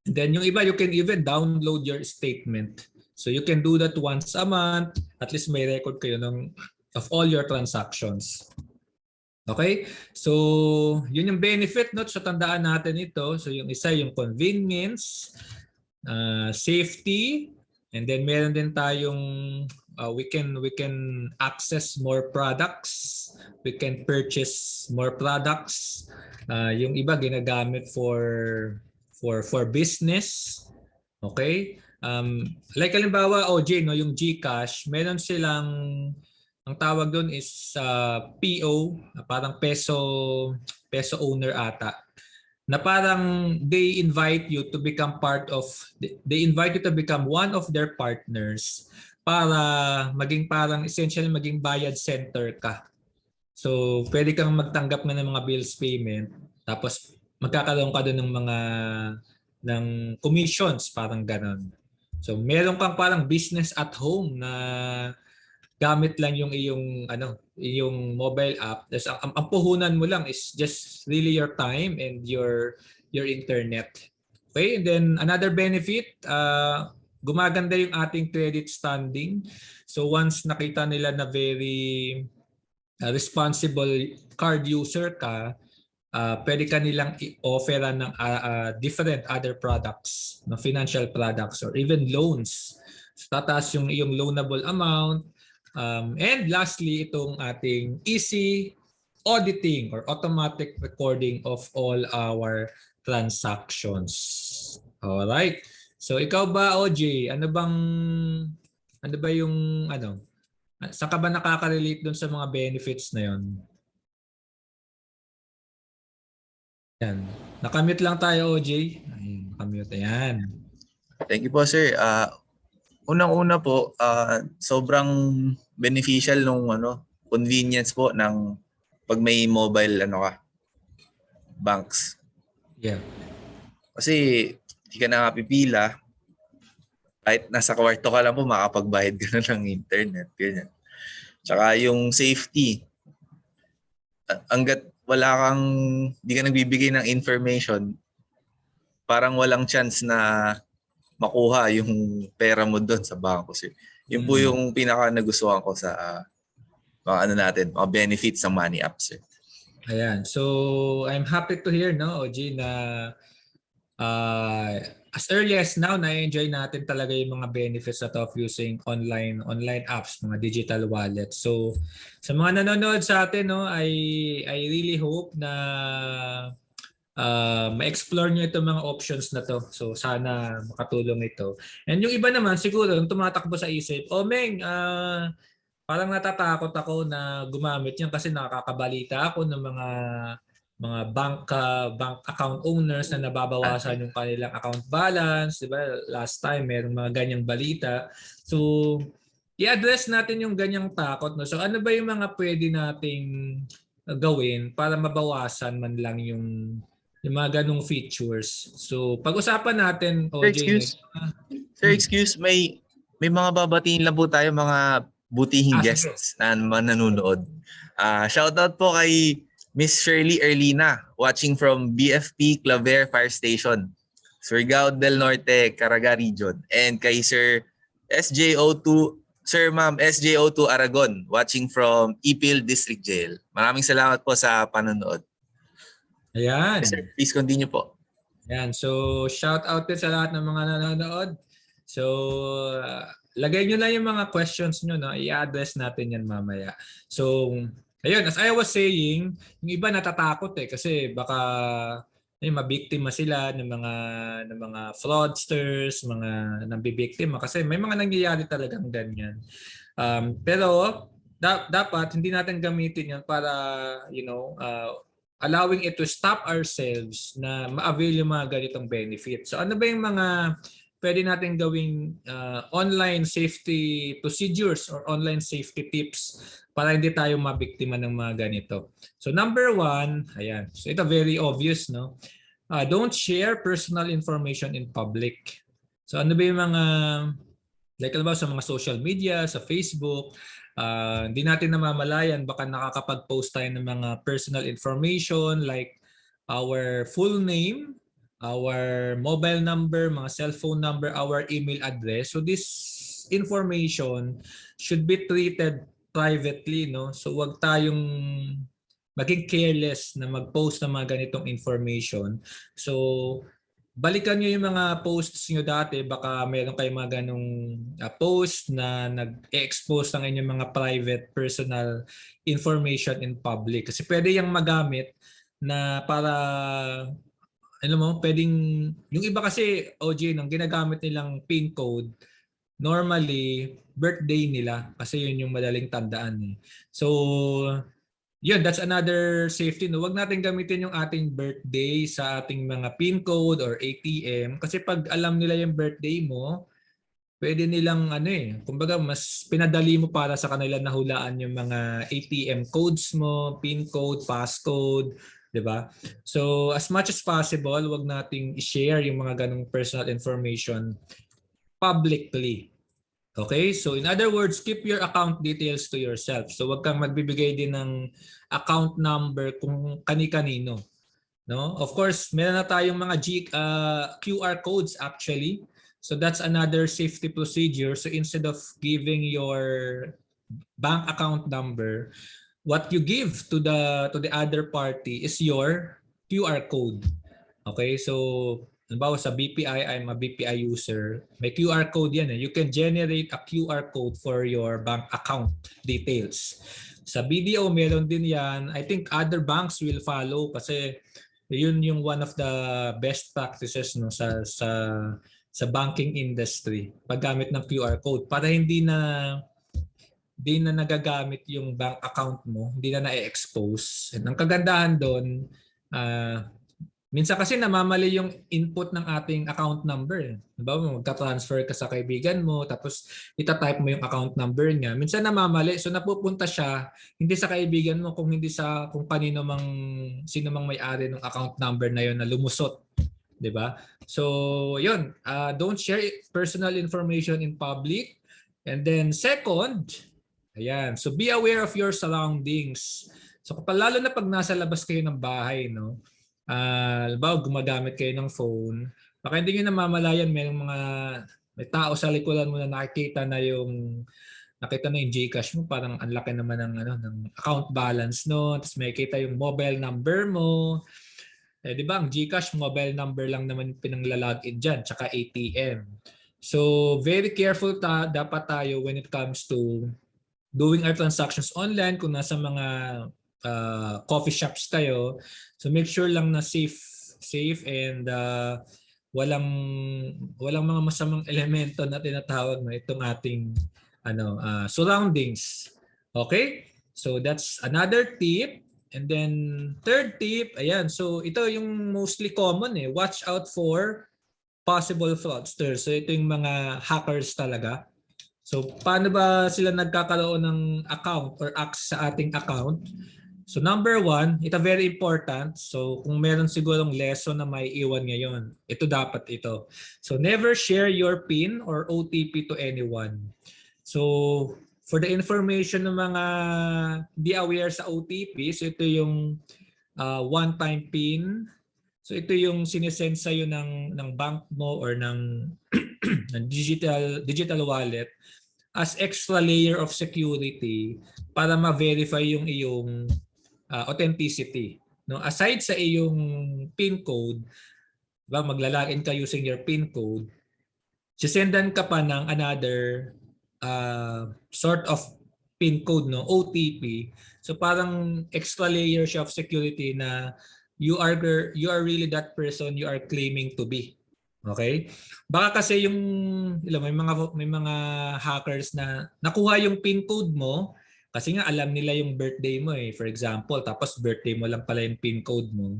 And then yung iba, you can even download your statement. So you can do that once a month. At least may record kayo of all your transactions. Okay? So yun yung benefit, no? So tandaan natin ito. So yung isa, yung convenience, safety, and then meron din tayong we can access more products, we can purchase more products. Yung iba ginagamit for business. Okay? Like halimbawa, OJ, no, yung GCash, meron silang, ang tawag doon is PO, parang peso owner ata, na parang they invite you to become one of their partners para maging parang essentially maging bayad center ka. So pwede kang magtanggap na ng mga bills payment, tapos magkakaroon ka doon ng commissions, parang ganon. So meron kang parang business at home na gamit lang yung iyong mobile app. Ang puhunan mo lang is just really your time and your internet. Okay, and then another benefit, gumaganda yung ating credit standing. So once nakita nila na very responsible card user ka, pwede ka nilang i-offeran ng different other products, no, financial products or even loans. So tataas yung iyong loanable amount. And lastly, itong ating easy auditing or automatic recording of all our transactions. All right. So ikaw ba, OJ, ano ba yung saan ka ba nakaka-relate dun sa mga benefits na yon? Yan. Nakamute lang tayo, OJ. Ay, nakamute. Ayan. Thank you po, sir. Unang-una po, sobrang beneficial nung convenience po ng pag may mobile banks. Yeah. Kasi hindi ka na pipila. Kahit nasa kwarto ka lang po, makapagbayad ka na ng internet. Ganyan. Tsaka yung safety. Hanggat di ka nagbibigay ng information, parang walang chance na makuha yung pera mo doon sa bangko, sir. Yun po yung pinaka nagustuhan ko sa mga benefits ng Money App, sir. Ayan. So, I'm happy to hear, no, OG, na as early as now, na-enjoy natin talaga yung mga benefits of using online apps, mga digital wallets. So, sa mga nanonood sa atin, no, I really hope na ma-explore nyo itong mga options na to. So, sana makatulong ito. And yung iba naman, siguro, yung tumatakbo sa isip, Meng, parang natatakot ako na gumamit yan kasi nakakabalita ako ng mga bank account owners na nababawasan yung kanilang account balance, 'di ba? Last time merong mga ganyang balita. So, i-address natin yung ganyang takot, no. So, ano ba yung mga pwede nating gawin para mabawasan man lang yung mga ganong features? So, pag-usapan natin, OJ. Sir, excuse, may mga babatiin lang po tayo, mga butihing guests na nanonood. Shoutout po kay Miss Shirley Erlina, watching from BFP Claver Fire Station, Surigao del Norte, Caraga Region. And kay Sir SJO2 Sir, Ma'am, SJO2 Aragon, watching from Ipil District Jail. Maraming salamat po sa panonood. Yes, sir. Ayan. Please continue po. Ayan. So, shout out din sa lahat ng mga nanonood. So, lagay nyo lang yung mga questions nyo, no? I-address natin yan mamaya. So, ayun, as I was saying, yung iba natatakot kasi baka mabiktima sila ng mga fraudsters, mga nambibiktima kasi may mga nangyayari talagang ganyan. Pero dapat hindi natin gamitin 'yan para allowing it to stop ourselves na ma-avail yung mga ganitong benefits. So ano ba yung mga pwede natin gawing online safety procedures or online safety tips para hindi tayo mabiktima ng mga ganito. So number 1, ayan. So ito very obvious, no? Don't share personal information in public. So ano ba yung mga, like alam ba, sa mga social media, sa Facebook, hindi natin namamalayan, baka nakakapag-post tayo ng mga personal information like our full name, our mobile number, mga cellphone number, our email address. So this information should be treated privately, no? So wag tayong maging careless na mag-post ng mga ganitong information. So balikan nyo yung mga posts nyo dati, baka meron kayong mga ganong post na nag-expose ng inyong mga private personal information in public. Kasi pwede yung magamit na para alam mo, pwedeng, yung iba kasi, OJ, nung ginagamit nilang PIN code, normally, birthday nila kasi yun yung madaling tandaan. So, yun, that's another safety. No? Huwag natin gamitin yung ating birthday sa ating mga PIN code or ATM kasi pag alam nila yung birthday mo, pwede nilang kumbaga mas pinadali mo para sa kanila na hulaan yung mga ATM codes mo, PIN code, passcode, 'di ba? So as much as possible, wag nating i-share yung mga ganung personal information publicly. Okay? So in other words, keep your account details to yourself. So wag kang magbibigay din ng account number kung kani-kanino. No? Of course, meron na tayong mga QR codes actually. So that's another safety procedure. So instead of giving your bank account number, what you give to the other party is your QR code. Okay? So halimbawa sa BPI, I'm a BPI user. May QR code yan. You can generate a QR code for your bank account details. Sa BDO, meron din yan. I think other banks will follow kasi yun yung one of the best practices sa banking industry. Paggamit ng QR code para hindi na nagagamit yung bank account mo, hindi na na-expose. Ang kagandahan doon, minsan kasi namamali yung input ng ating account number. Diba? Magka-transfer ka sa kaibigan mo, tapos itatype mo yung account number niya. Minsan namamali, so napupunta siya hindi sa kaibigan mo, kung sino mang may-ari ng account number na yun na lumusot. Diba? So, yun. Don't share personal information in public. And then second, ayan. So, be aware of your surroundings. So, lalo na pag nasa labas kayo ng bahay, no? Gumagamit kayo ng phone, baka hindi nyo namamalayan may tao sa likuran mo na nakita na yung GCash mo, parang ang laki naman ng account balance, no? Tapos may kita yung mobile number mo. Di ba ang GCash mobile number lang naman pinanglalogin dyan, tsaka ATM. So very careful dapat tayo when it comes to doing our transactions online. Kung nasa mga coffee shops kayo, so make sure lang na safe and walang mga masamang elemento na tinatawag itong ating surroundings. Okay? So that's another tip. And then third tip, ayan. So ito yung mostly common Watch out for possible fraudsters. So ito yung mga hackers talaga. So paano ba sila nagkakaroon ng account or access sa ating account? So number 1, ito very important. So kung meron sigurong lesson na may iwan ngayon, ito dapat ito. So never share your PIN or OTP to anyone. So for the information ng mga be aware sa OTP, so ito yung one-time PIN. So ito yung sinesend sa'yo ng bank mo or ng digital wallet as extra layer of security para ma-verify yung iyong authenticity. No, aside sa iyong PIN code, ba maglalagin ka using your PIN code, sisendan ka pa ng another sort of PIN code, no, OTP. So parang extra layer siya of security na you are really that person you are claiming to be. Okay? Baka kasi yung may mga hackers na nakuha yung PIN code mo kasi nga alam nila yung birthday mo for example, tapos birthday mo lang pala yung PIN code mo.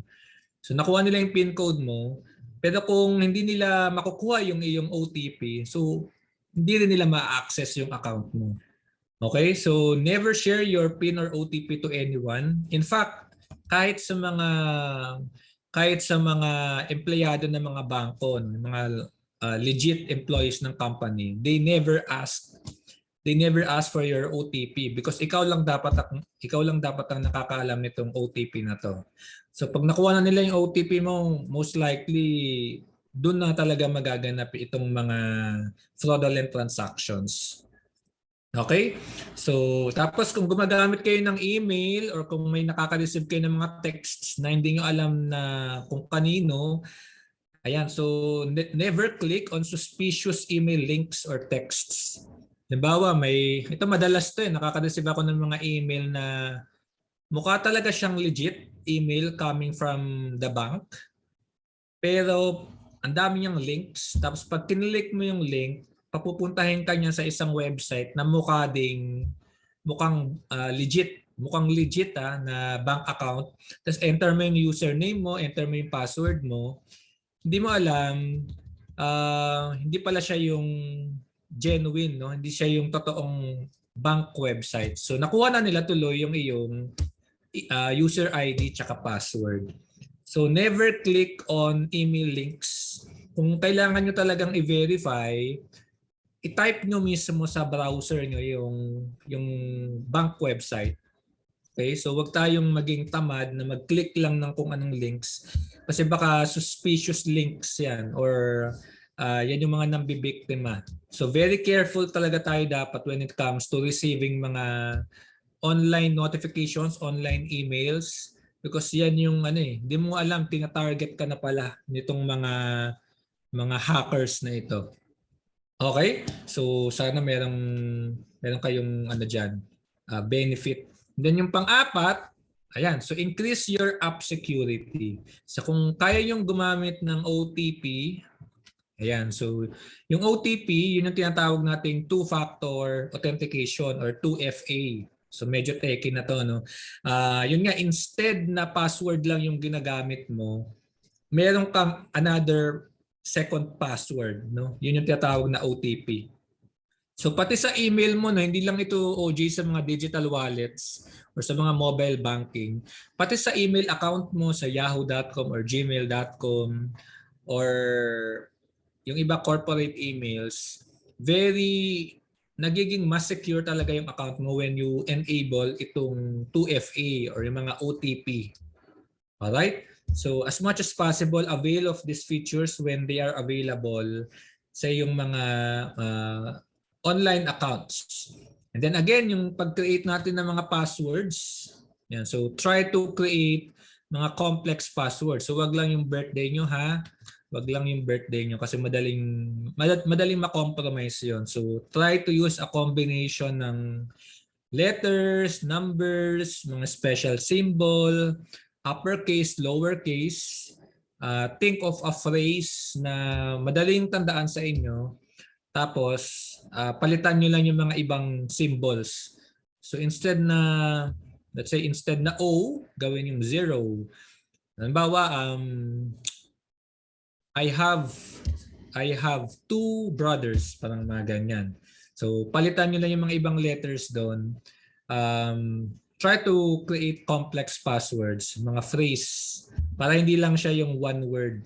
So nakuha nila yung PIN code mo, pero kung hindi nila makukuha yung iyong OTP, so hindi rin nila ma-access yung account mo. Okay? So never share your PIN or OTP to anyone. In fact, kahit sa mga empleyado ng mga bangko, mga legit employees ng company, they never ask for your OTP because ikaw lang dapat ang nakakaalam nitong OTP na to. So pag nakuha na nila yung OTP mo, most likely doon na talaga magaganap itong mga fraudulent transactions. Okay? So tapos kung gumagamit kayo ng email or kung may nakaka-receive kayo ng mga texts na hindi nyo alam na kung kanino, ayan, so never click on suspicious email links or texts. Halimbawa, ito madalas to nakaka-receive ako ng mga email na mukha talaga siyang legit email coming from the bank. Pero ang dami niyang links. Tapos pag kinlik mo yung link, papupuntahin ka niya sa isang website na mukhang legit na bank account. Tapos enter mo yung username mo, enter mo yung password mo. Hindi mo alam, hindi pala siya yung genuine, no? Hindi siya yung totoong bank website. So nakuha na nila tuloy yung iyong user ID tsaka password. So never click on email links. Kung kailangan nyo talagang i-verify, i-type nyo mismo sa browser nyo yung bank website. Okay? So wag tayong maging tamad na mag-click lang ng kung anong links kasi baka suspicious links yan or yan yung mga nambibiktima. So very careful talaga tayo dapat when it comes to receiving mga online notifications, online emails because yan yung hindi mo alam tina-target ka na pala nitong mga hackers na ito. Okay? So sana meron kayong diyan benefit. Then yung pang-apat, ayan, so increase your app security. So kung kaya yung gumamit ng OTP, ayan, so yung OTP, yun yung tinatawag nating two-factor authentication or 2FA. So medyo techy na to, no? Yun nga, instead na password lang yung ginagamit mo, meron kang another second password, no? Yun yung tinatawag na OTP. So pati sa email mo, no, hindi lang ito OG sa mga digital wallets or sa mga mobile banking, pati sa email account mo sa yahoo.com or gmail.com or yung iba corporate emails, nagiging mas secure talaga yung account mo when you enable itong 2FA or yung mga OTP. Alright? So as much as possible, avail of these features when they are available sa yung mga online accounts. And then again, yung pag-create natin ng mga passwords, yan. So try to create mga complex passwords. So wag lang yung birthday nyo ha. Wag lang yung birthday nyo kasi madaling ma-compromise yon. So try to use a combination ng letters, numbers, mga special symbol, uppercase, lowercase. Think of a phrase na madaling tandaan sa inyo. Tapos palitan nyo lang yung mga ibang symbols. So instead na O, gawin yung 0. Halimbawa, I have 2 brothers, parang mga ganyan. So palitan nyo lang yung mga ibang letters doon. Try to create complex passwords, mga phrase, para hindi lang siya yung one word.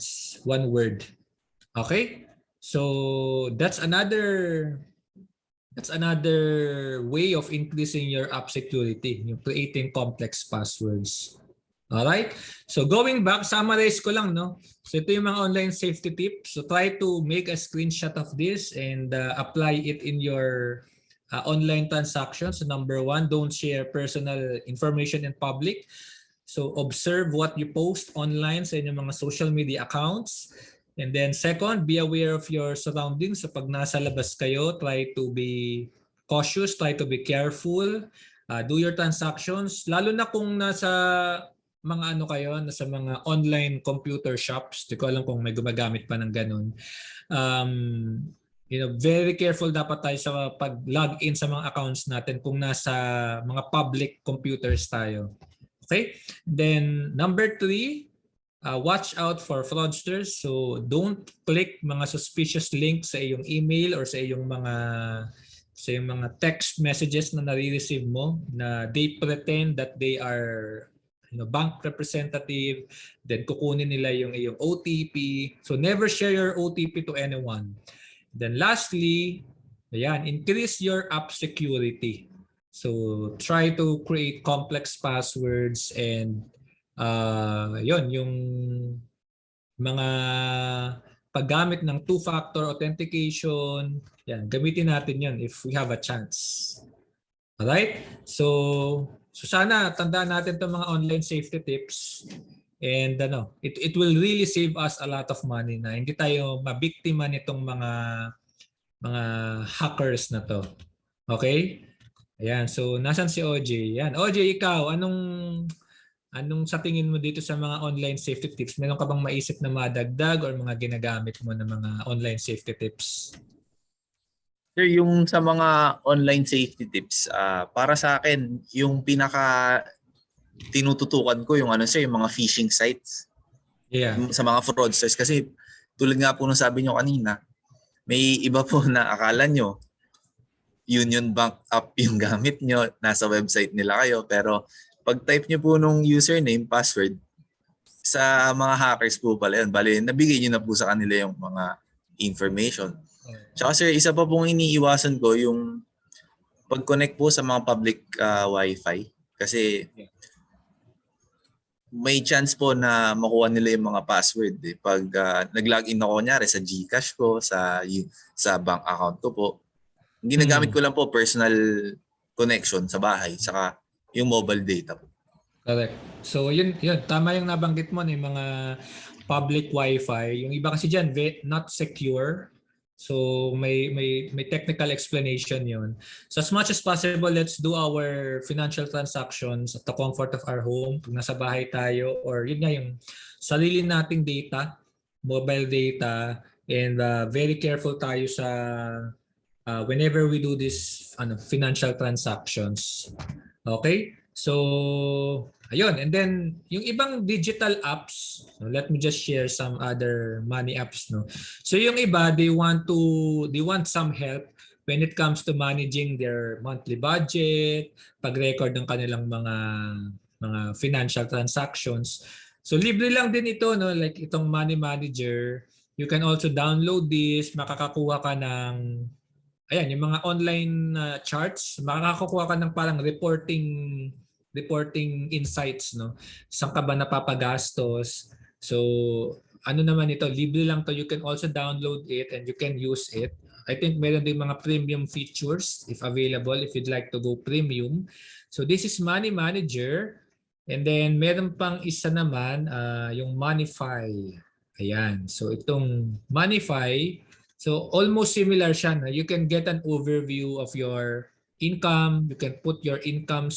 Okay? So that's another way of increasing your app security, yung creating complex passwords. Alright? So going back, summarize ko lang, no? So ito yung mga online safety tips. So try to make a screenshot of this and apply it in your online transactions. So number one, don't share personal information in public. So observe what you post online sa inyong mga social media accounts. And then second, be aware of your surroundings. So pag nasa labas kayo, try to be cautious, try to be careful. Do your transactions, lalo na kung nasa mga ano kayo, nasa mga online computer shops. Di ko alam kung may gumagamit pa ng ganun. Very careful dapat tayo sa pag-log in sa mga accounts natin kung nasa mga public computers tayo. Okay? Then number 3, watch out for fraudsters. So don't click mga suspicious links sa iyong email or sa iyong mga text messages na nare-receive mo na they pretend that they are bank representative, then kukunin nila yung iyong OTP. So never share your OTP to anyone. Then lastly, increase your app security. So try to create complex passwords and yung mga paggamit ng two-factor authentication, gamitin natin yun if we have a chance. Alright? So sana tandaan natin itong mga online safety tips and it will really save us a lot of money na hindi tayo mabiktima nitong mga hackers na to. Okay? Ayan, so nasan si OJ? Yan. OJ, ikaw, anong sa tingin mo dito sa mga online safety tips? Meron ka bang maisip na madagdag or mga ginagamit mo na mga online safety tips? Sir, yung sa mga online safety tips, para sa akin, yung pinaka tinututukan ko yung yung mga phishing sites. Yeah. Sa mga fraudsters. Kasi tulad nga po nung sabi nyo kanina, may iba po na akala nyo Union Bank app yung gamit nyo, nasa website nila kayo, pero pag type nyo po nung username, password, sa mga hackers po pala yun. Bali, nabigay nyo na po sa kanila yung mga information. Tsaka sir, isa pa pong iniiwasan ko yung pag-connect po sa mga public Wi-Fi. Kasi may chance po na makuha nila yung mga password. Pag nag-login ako nyari sa GCash ko, sa bank account ko po, ginagamit ko lang po personal connection sa bahay, saka yung mobile data po. Correct. So yun, tama yung nabanggit mo ng mga public Wi-Fi. Yung iba kasi diyan not secure. So may technical explanation yun. So as much as possible, let's do our financial transactions at the comfort of our home. Pag nasa bahay tayo or yun nga yung sarili nating data, mobile data, and very careful tayo sa whenever we do this financial transactions. Okay? So ayun, and then yung ibang digital apps, so let me just share some other money apps, no. So yung iba, they want some help when it comes to managing their monthly budget, pag-record ng kanilang mga financial transactions. So libre lang din ito, no, like itong Money Manager. You can also download this, makakakuha ka ng yung mga online charts, makakakuha ka ng parang reporting insights, no? Saan ka ba napapagastos? So, naman ito, libre lang to. You can also download it and you can use it. I think meron din mga premium features if available, if you'd like to go premium. So, this is Money Manager. And then, meron pang isa naman, yung Moneyfy. Ayan. So, itong Moneyfy, so almost similar siya. No? You can get an overview of your income. You can put your income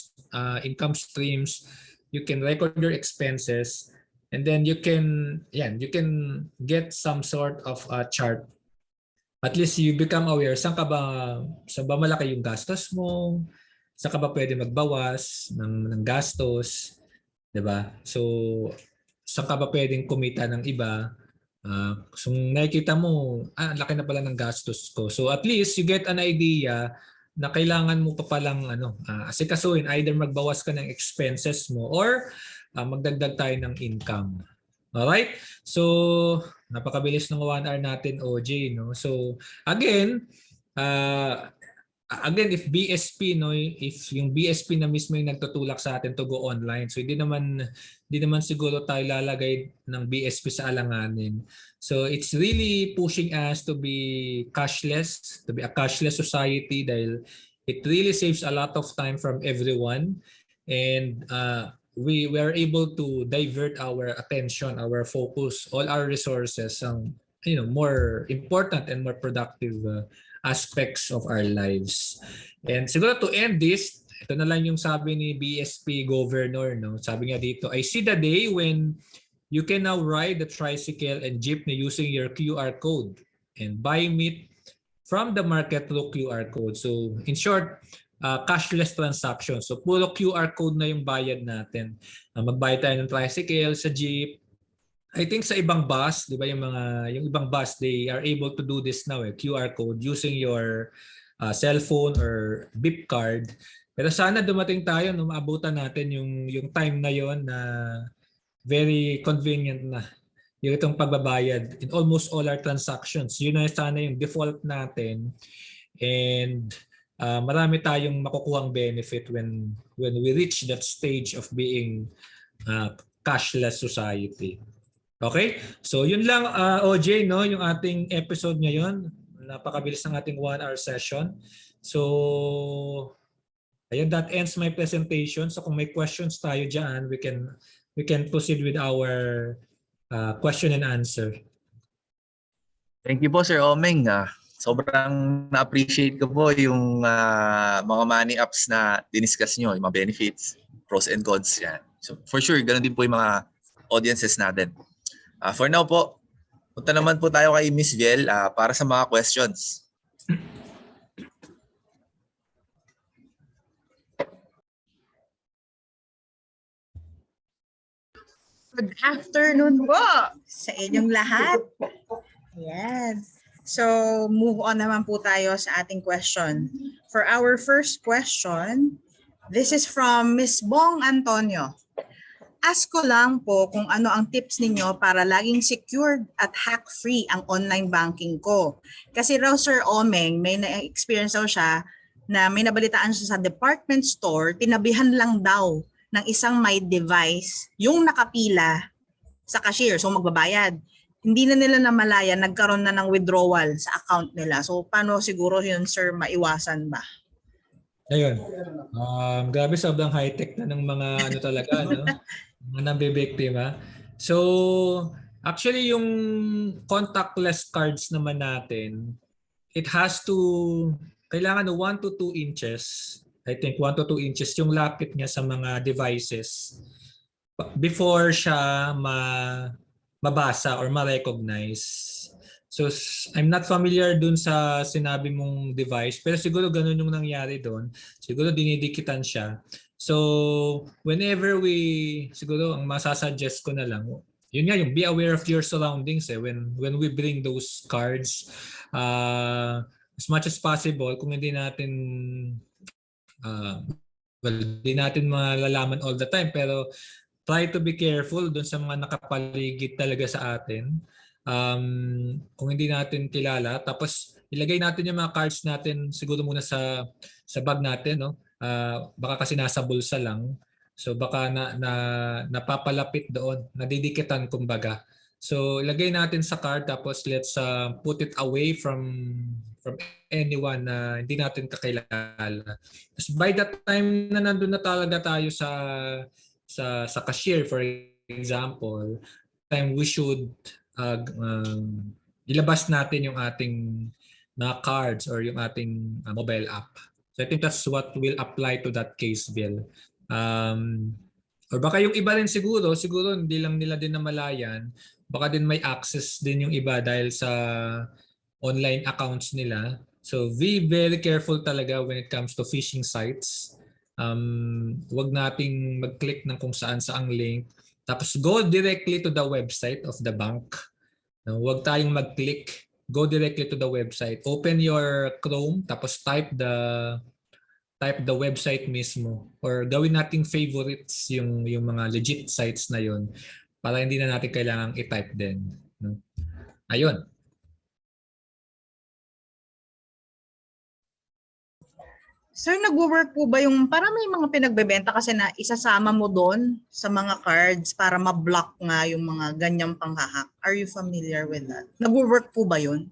streams. You can record your expenses, and then you can get some sort of a chart. At least you become aware saan ba malaki yung gastos mo, saan ka ba pwede magbawas ng gastos, 'di ba? So saan ka ba pwedeng kumita ng iba? So nakikita mo, laki na pala ng gastos ko. So at least you get an idea na kailangan mo pa palang asikasuhin, either magbawas ka ng expenses mo or magdagdag tayo ng income. Alright? So napakabilis ng 1 hour natin, OJ, no? So again, if BSP, no, if yung BSP na mismo yung nagtutulak sa atin to go online, so hindi naman siguro tayo lalagay ng BSP sa alanganin. So it's really pushing us to be cashless, to be a cashless society, dahil It really saves a lot of time from everyone, and we are able to divert our attention, our focus, all our resources on more important and more productive aspects of our lives. And siguro to end this, ito na lang yung sabi ni BSP Governor, no? Sabi niya dito, I see the day when you can now ride the tricycle and jeepney using your QR code and buy meat from the market through QR code. So in short, cashless transaction. So puro QR code na yung bayad natin. Magbayad tayo ng tricycle, sa jeep. I think sa ibang bus, 'di ba, yung ibang bus, they are able to do this now, QR code using your cellphone or beep card. Pero sana dumating tayo no, maabutan natin yung time na yon na very convenient na yung itong pagbabayad in almost all our transactions. Yun na sana yung default natin, and marami tayong makukuhang benefit when we reach that stage of being cashless society. Okay? So yun lang, OJ, no, yung ating episode ngayon. Napakabilis ng ating 1-hour session. So ayun, that ends my presentation. So kung may questions tayo dyan, we can proceed with our question and answer. Thank you po, Sir Omeng. Sobrang na-appreciate ko po yung mga money apps na diniscuss nyo, yung mga benefits, pros and cons. Yan. So for sure, ganun din po yung mga audiences natin. For now po, punta naman po tayo kay Miss Viel para sa mga questions. Good afternoon po sa inyong lahat. Yes. So, move on naman po tayo sa ating question. For our first question, this is from Miss Bong Antonio. Ask ko lang po kung ano ang tips ninyo para laging secured at hack-free ang online banking ko. Kasi raw Sir Omeng, may na-experience daw siya na may nabalitaan siya sa department store, tinabihan lang daw ng isang may device yung nakapila sa cashier, so magbabayad. Hindi na nila namalayan, nagkaroon na ng withdrawal sa account nila. So paano siguro yun, sir, maiwasan ba? Ayun. Grabe, sobrang high-tech na ng mga talaga, no? Mga nabibiktima. So, actually yung contactless cards naman natin, it has to, kailangan 1 to 2 inches. I think 1 to 2 inches yung lapit niya sa mga devices before siya mabasa or ma-recognize. So I'm not familiar dun sa sinabi mong device, pero siguro ganun yung nangyari doon. Siguro dinidikitan siya. So whenever siguro ang masasuggest ko na lang, yun nga, yung be aware of your surroundings when we bring those cards. As much as possible, kung hindi natin di natin malalaman all the time, pero try to be careful dun sa mga nakapaligid talaga sa atin. Kung hindi natin kilala, tapos ilagay natin yung mga cards natin siguro muna sa bag natin, no? Baka kasi nasa bulsa lang. So baka napapalapit doon, nadidikitan kumbaga. So ilagay natin sa card, tapos let's put it away from anyone na hindi natin kakilala. Tapos by that time na nandun na talaga tayo sa cashier, for example, time we should ilabas natin yung ating mga cards or yung ating mobile app. So I think that's what will apply to that case, Bill. Or baka yung iba rin siguro hindi lang nila din namalayan, baka din may access din yung iba dahil sa online accounts nila. So be very careful talaga when it comes to phishing sites. Wag nating mag-click ng kung saan-saang link. Tapos go directly to the website of the bank. Wag tayong mag-click. Go directly to the website. Open your Chrome, tapos type the website mismo. Or gawin nating favorites yung mga legit sites na yon para hindi na natin kailangang i-type din. Ayun. Sir, nagwo-work po ba yung, para may mga pinagbebenta kasi na isasama mo doon sa mga cards para ma-block nga yung mga ganyang panghahack? Are you familiar with that? Nagwo-work po ba yun?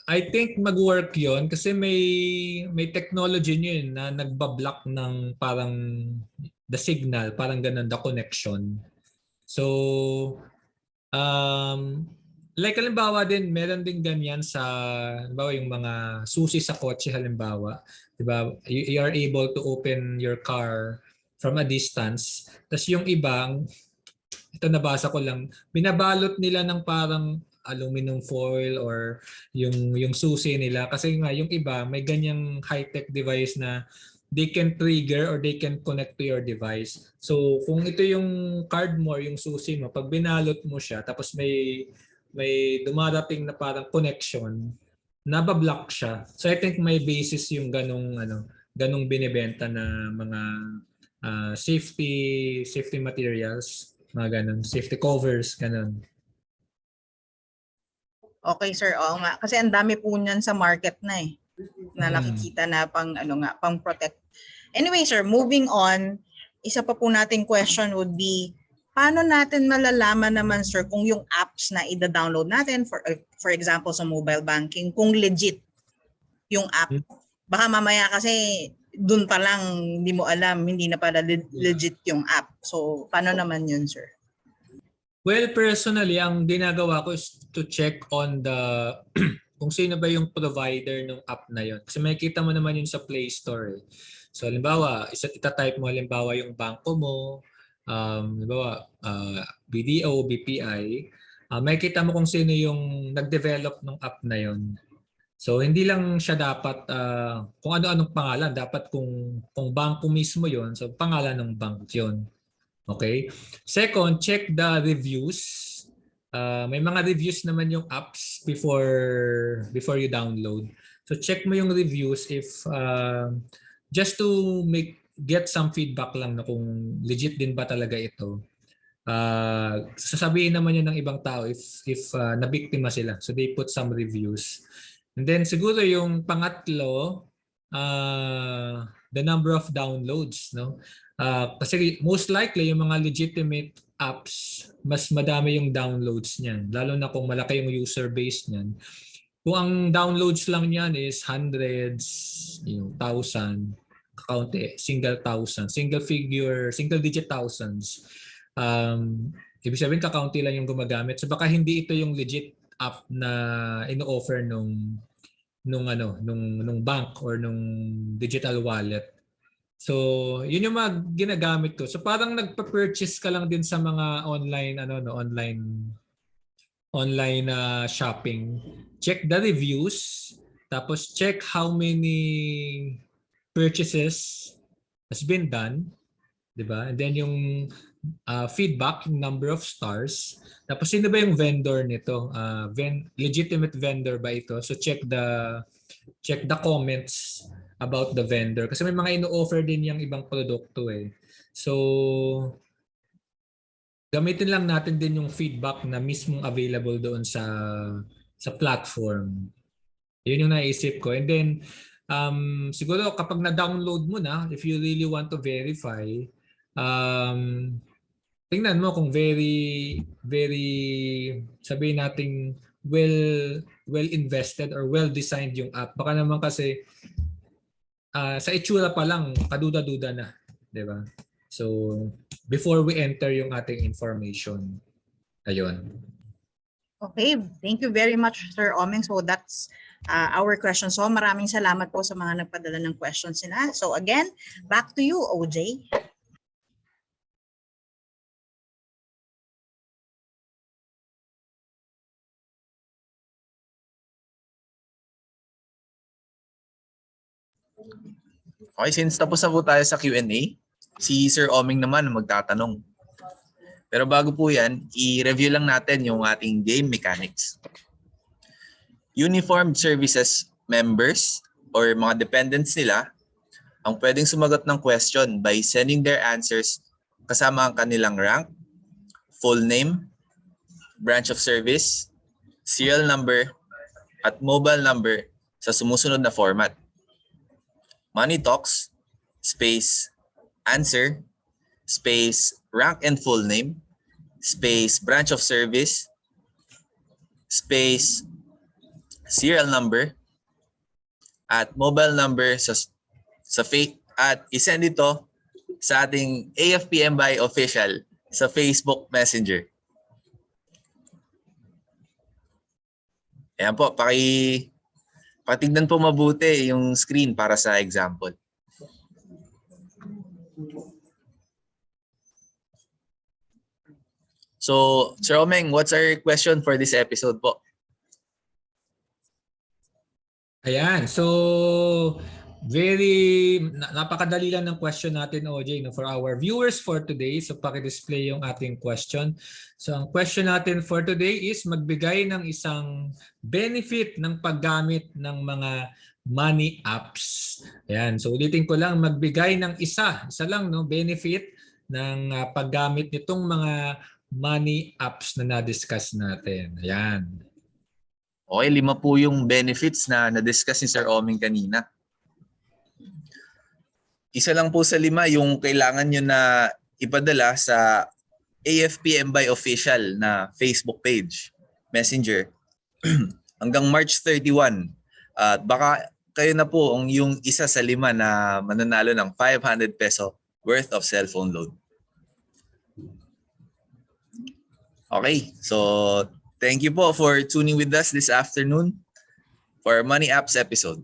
I think mag-work yon kasi may technology yun na nagbablock ng parang the signal, parang ganun, the connection. So, like halimbawa din, meron din ganyan sa, halimbawa yung mga susi sa kotse halimbawa, di ba? You are able to open your car from a distance. Tapos yung ibang, ito nabasa ko lang, binabalot nila ng parang aluminum foil or yung susi nila kasi nga yung iba may ganyang high-tech device na they can trigger or they can connect to your device. So kung ito yung card mo, yung susi mo, pag binalot mo siya tapos may dumarating na parang connection, nabablock siya. So I think may basis yung ganung binebenta na mga safety materials, mga ganun, safety covers, ganun. Okay, sir. Oo nga. Kasi ang dami po niyan sa market na eh. Na nakikita na pang protect. Anyway, sir, moving on, isa pa po nating question would be, paano natin malalaman naman, sir, kung yung apps na ida-download natin, for example, sa mobile banking, kung legit yung app? Baka mamaya kasi dun pa lang hindi mo alam, hindi na pala legit yung app. So, paano naman yun, sir? Well, personally, ang ginagawa ko is to check on the kung sino ba yung provider ng app na yun. Kasi makikita mo naman yun sa Play Store. Eh. So, halimbawa, ita-type mo halimbawa yung bangko mo, halimbawa, BDO, BPI, makikita mo kung sino yung nag-develop ng app na yun. So, hindi lang siya dapat, kung ano-anong pangalan, dapat kung bangko mismo yun, so pangalan ng bank yun. Okay? Second, check the reviews. May mga reviews naman yung apps before you download. So check mo yung reviews if just to get some feedback lang na kung legit din ba talaga ito. Sasabihin naman yun ng ibang tao if nabiktima sila. So they put some reviews. And then siguro yung pangatlo, the number of downloads, no? Kasi most likely yung mga legitimate apps, mas madami yung downloads niyan. Lalo na kung malaki yung user base niyan. Kung ang downloads lang niyan is hundreds, thousand, kaunti, single digit thousands. Ibig sabihin kakaunti lang yung gumagamit. So baka hindi ito yung legit app na ino-offer nung bank or nung digital wallet. So, yun yung mga ginagamit ko. So, parang nagpa-purchase ka lang din sa mga online shopping. Check the reviews, tapos check how many purchases has been done, 'di ba? And then yung feedback, yung number of stars. Tapos sino ba yung vendor nito? Legitimate vendor ba ito? So check the comments about the vendor kasi may mga ino-offer din yung ibang produkto eh. So gamitin lang natin din yung feedback na mismong available doon sa platform. Yun yung naisip ko. And then siguro kapag na-download mo na, if you really want to verify, tingnan mo kung very sabihin nating well invested or well designed yung app. Baka naman kasi sa itsura pa lang kaduda-duda na, 'di ba? So before we enter yung ating information. Ayun. Okay, thank you very much, Sir Omeng. So that's our question. So maraming salamat po sa mga nagpadala ng questions nila. So again, back to you, OJ. Okay, since tapos na po tayo sa Q&A, si Sir Oming naman magtatanong. Pero bago po yan, i-review lang natin yung ating game mechanics. Uniformed Services members or mga dependents nila ang pwedeng sumagot ng question by sending their answers kasama ang kanilang rank, full name, branch of service, serial number, at mobile number sa sumusunod na format. Money Talks, space, answer, space, rank and full name, space, branch of service, space, serial number, at mobile number at isend ito sa ating AFPMBay official sa Facebook Messenger. Ayan po, patignan po mabuti yung screen para sa example. So, Sir Omeng, what's our question for this episode po? Ayan, so napakadali lang ng question natin, OJ, no, for our viewers for today. So paki-display yung ating question. So ang question natin for today is magbigay ng isang benefit ng paggamit ng mga money apps. Ayan, so ulitin ko lang, magbigay ng isa lang, no, benefit ng paggamit nitong mga money apps na na-discuss natin. Ayan. Okay, 5 po yung benefits na na-discuss ni Sir Omeng kanina. Isa lang po sa 5 yung kailangan nyo na ipadala sa AFPMBay official na Facebook page, Messenger, hanggang March 31. At baka kayo na po yung isa sa 5 na mananalo ng 500 peso worth of cellphone load. Okay, so thank you po for tuning with us this afternoon for Money Apps episode.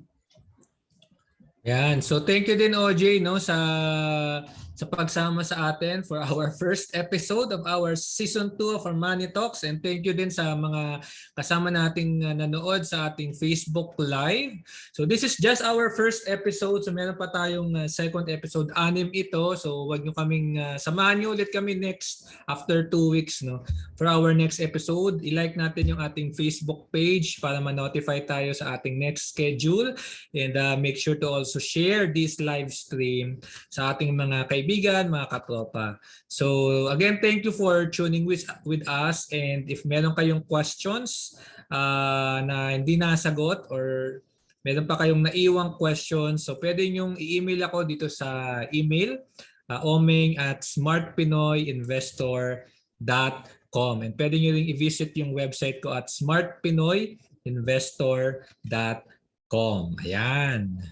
Yan. So thank you din, OJ, no, sa pagsama sa atin for our first episode of our season 2 of our Money Talks, and thank you din sa mga kasama nating nanood sa ating Facebook Live. So this is just our first episode, so meron pa tayong second episode, 6 ito. So wag niyo kaming samahan niyo ulit kami next after 2 weeks, no, for our next episode. I-like natin yung ating Facebook page para ma-notify tayo sa ating next schedule, and make sure to also share this live stream sa ating mga kaibigan, mga katropa. So again, thank you for tuning with us, and if meron kayong questions na hindi nasagot or meron pa kayong naiwang questions, so pwede nyong i-email ako dito sa email, omeng@smartpinoyinvestor.com, and pwede nyo rin i-visit yung website ko at smartpinoyinvestor.com. Ayan.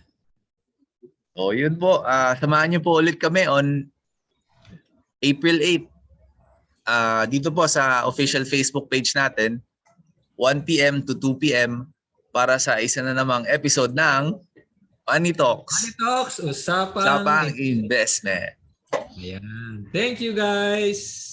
O yun po, samahan niyo po ulit kami on April 8. Dito po sa official Facebook page natin, 1 p.m. to 2 p.m. para sa isa na namang episode ng Money Talks. Money Talks, usapang Investment. Ayan. Thank you, guys.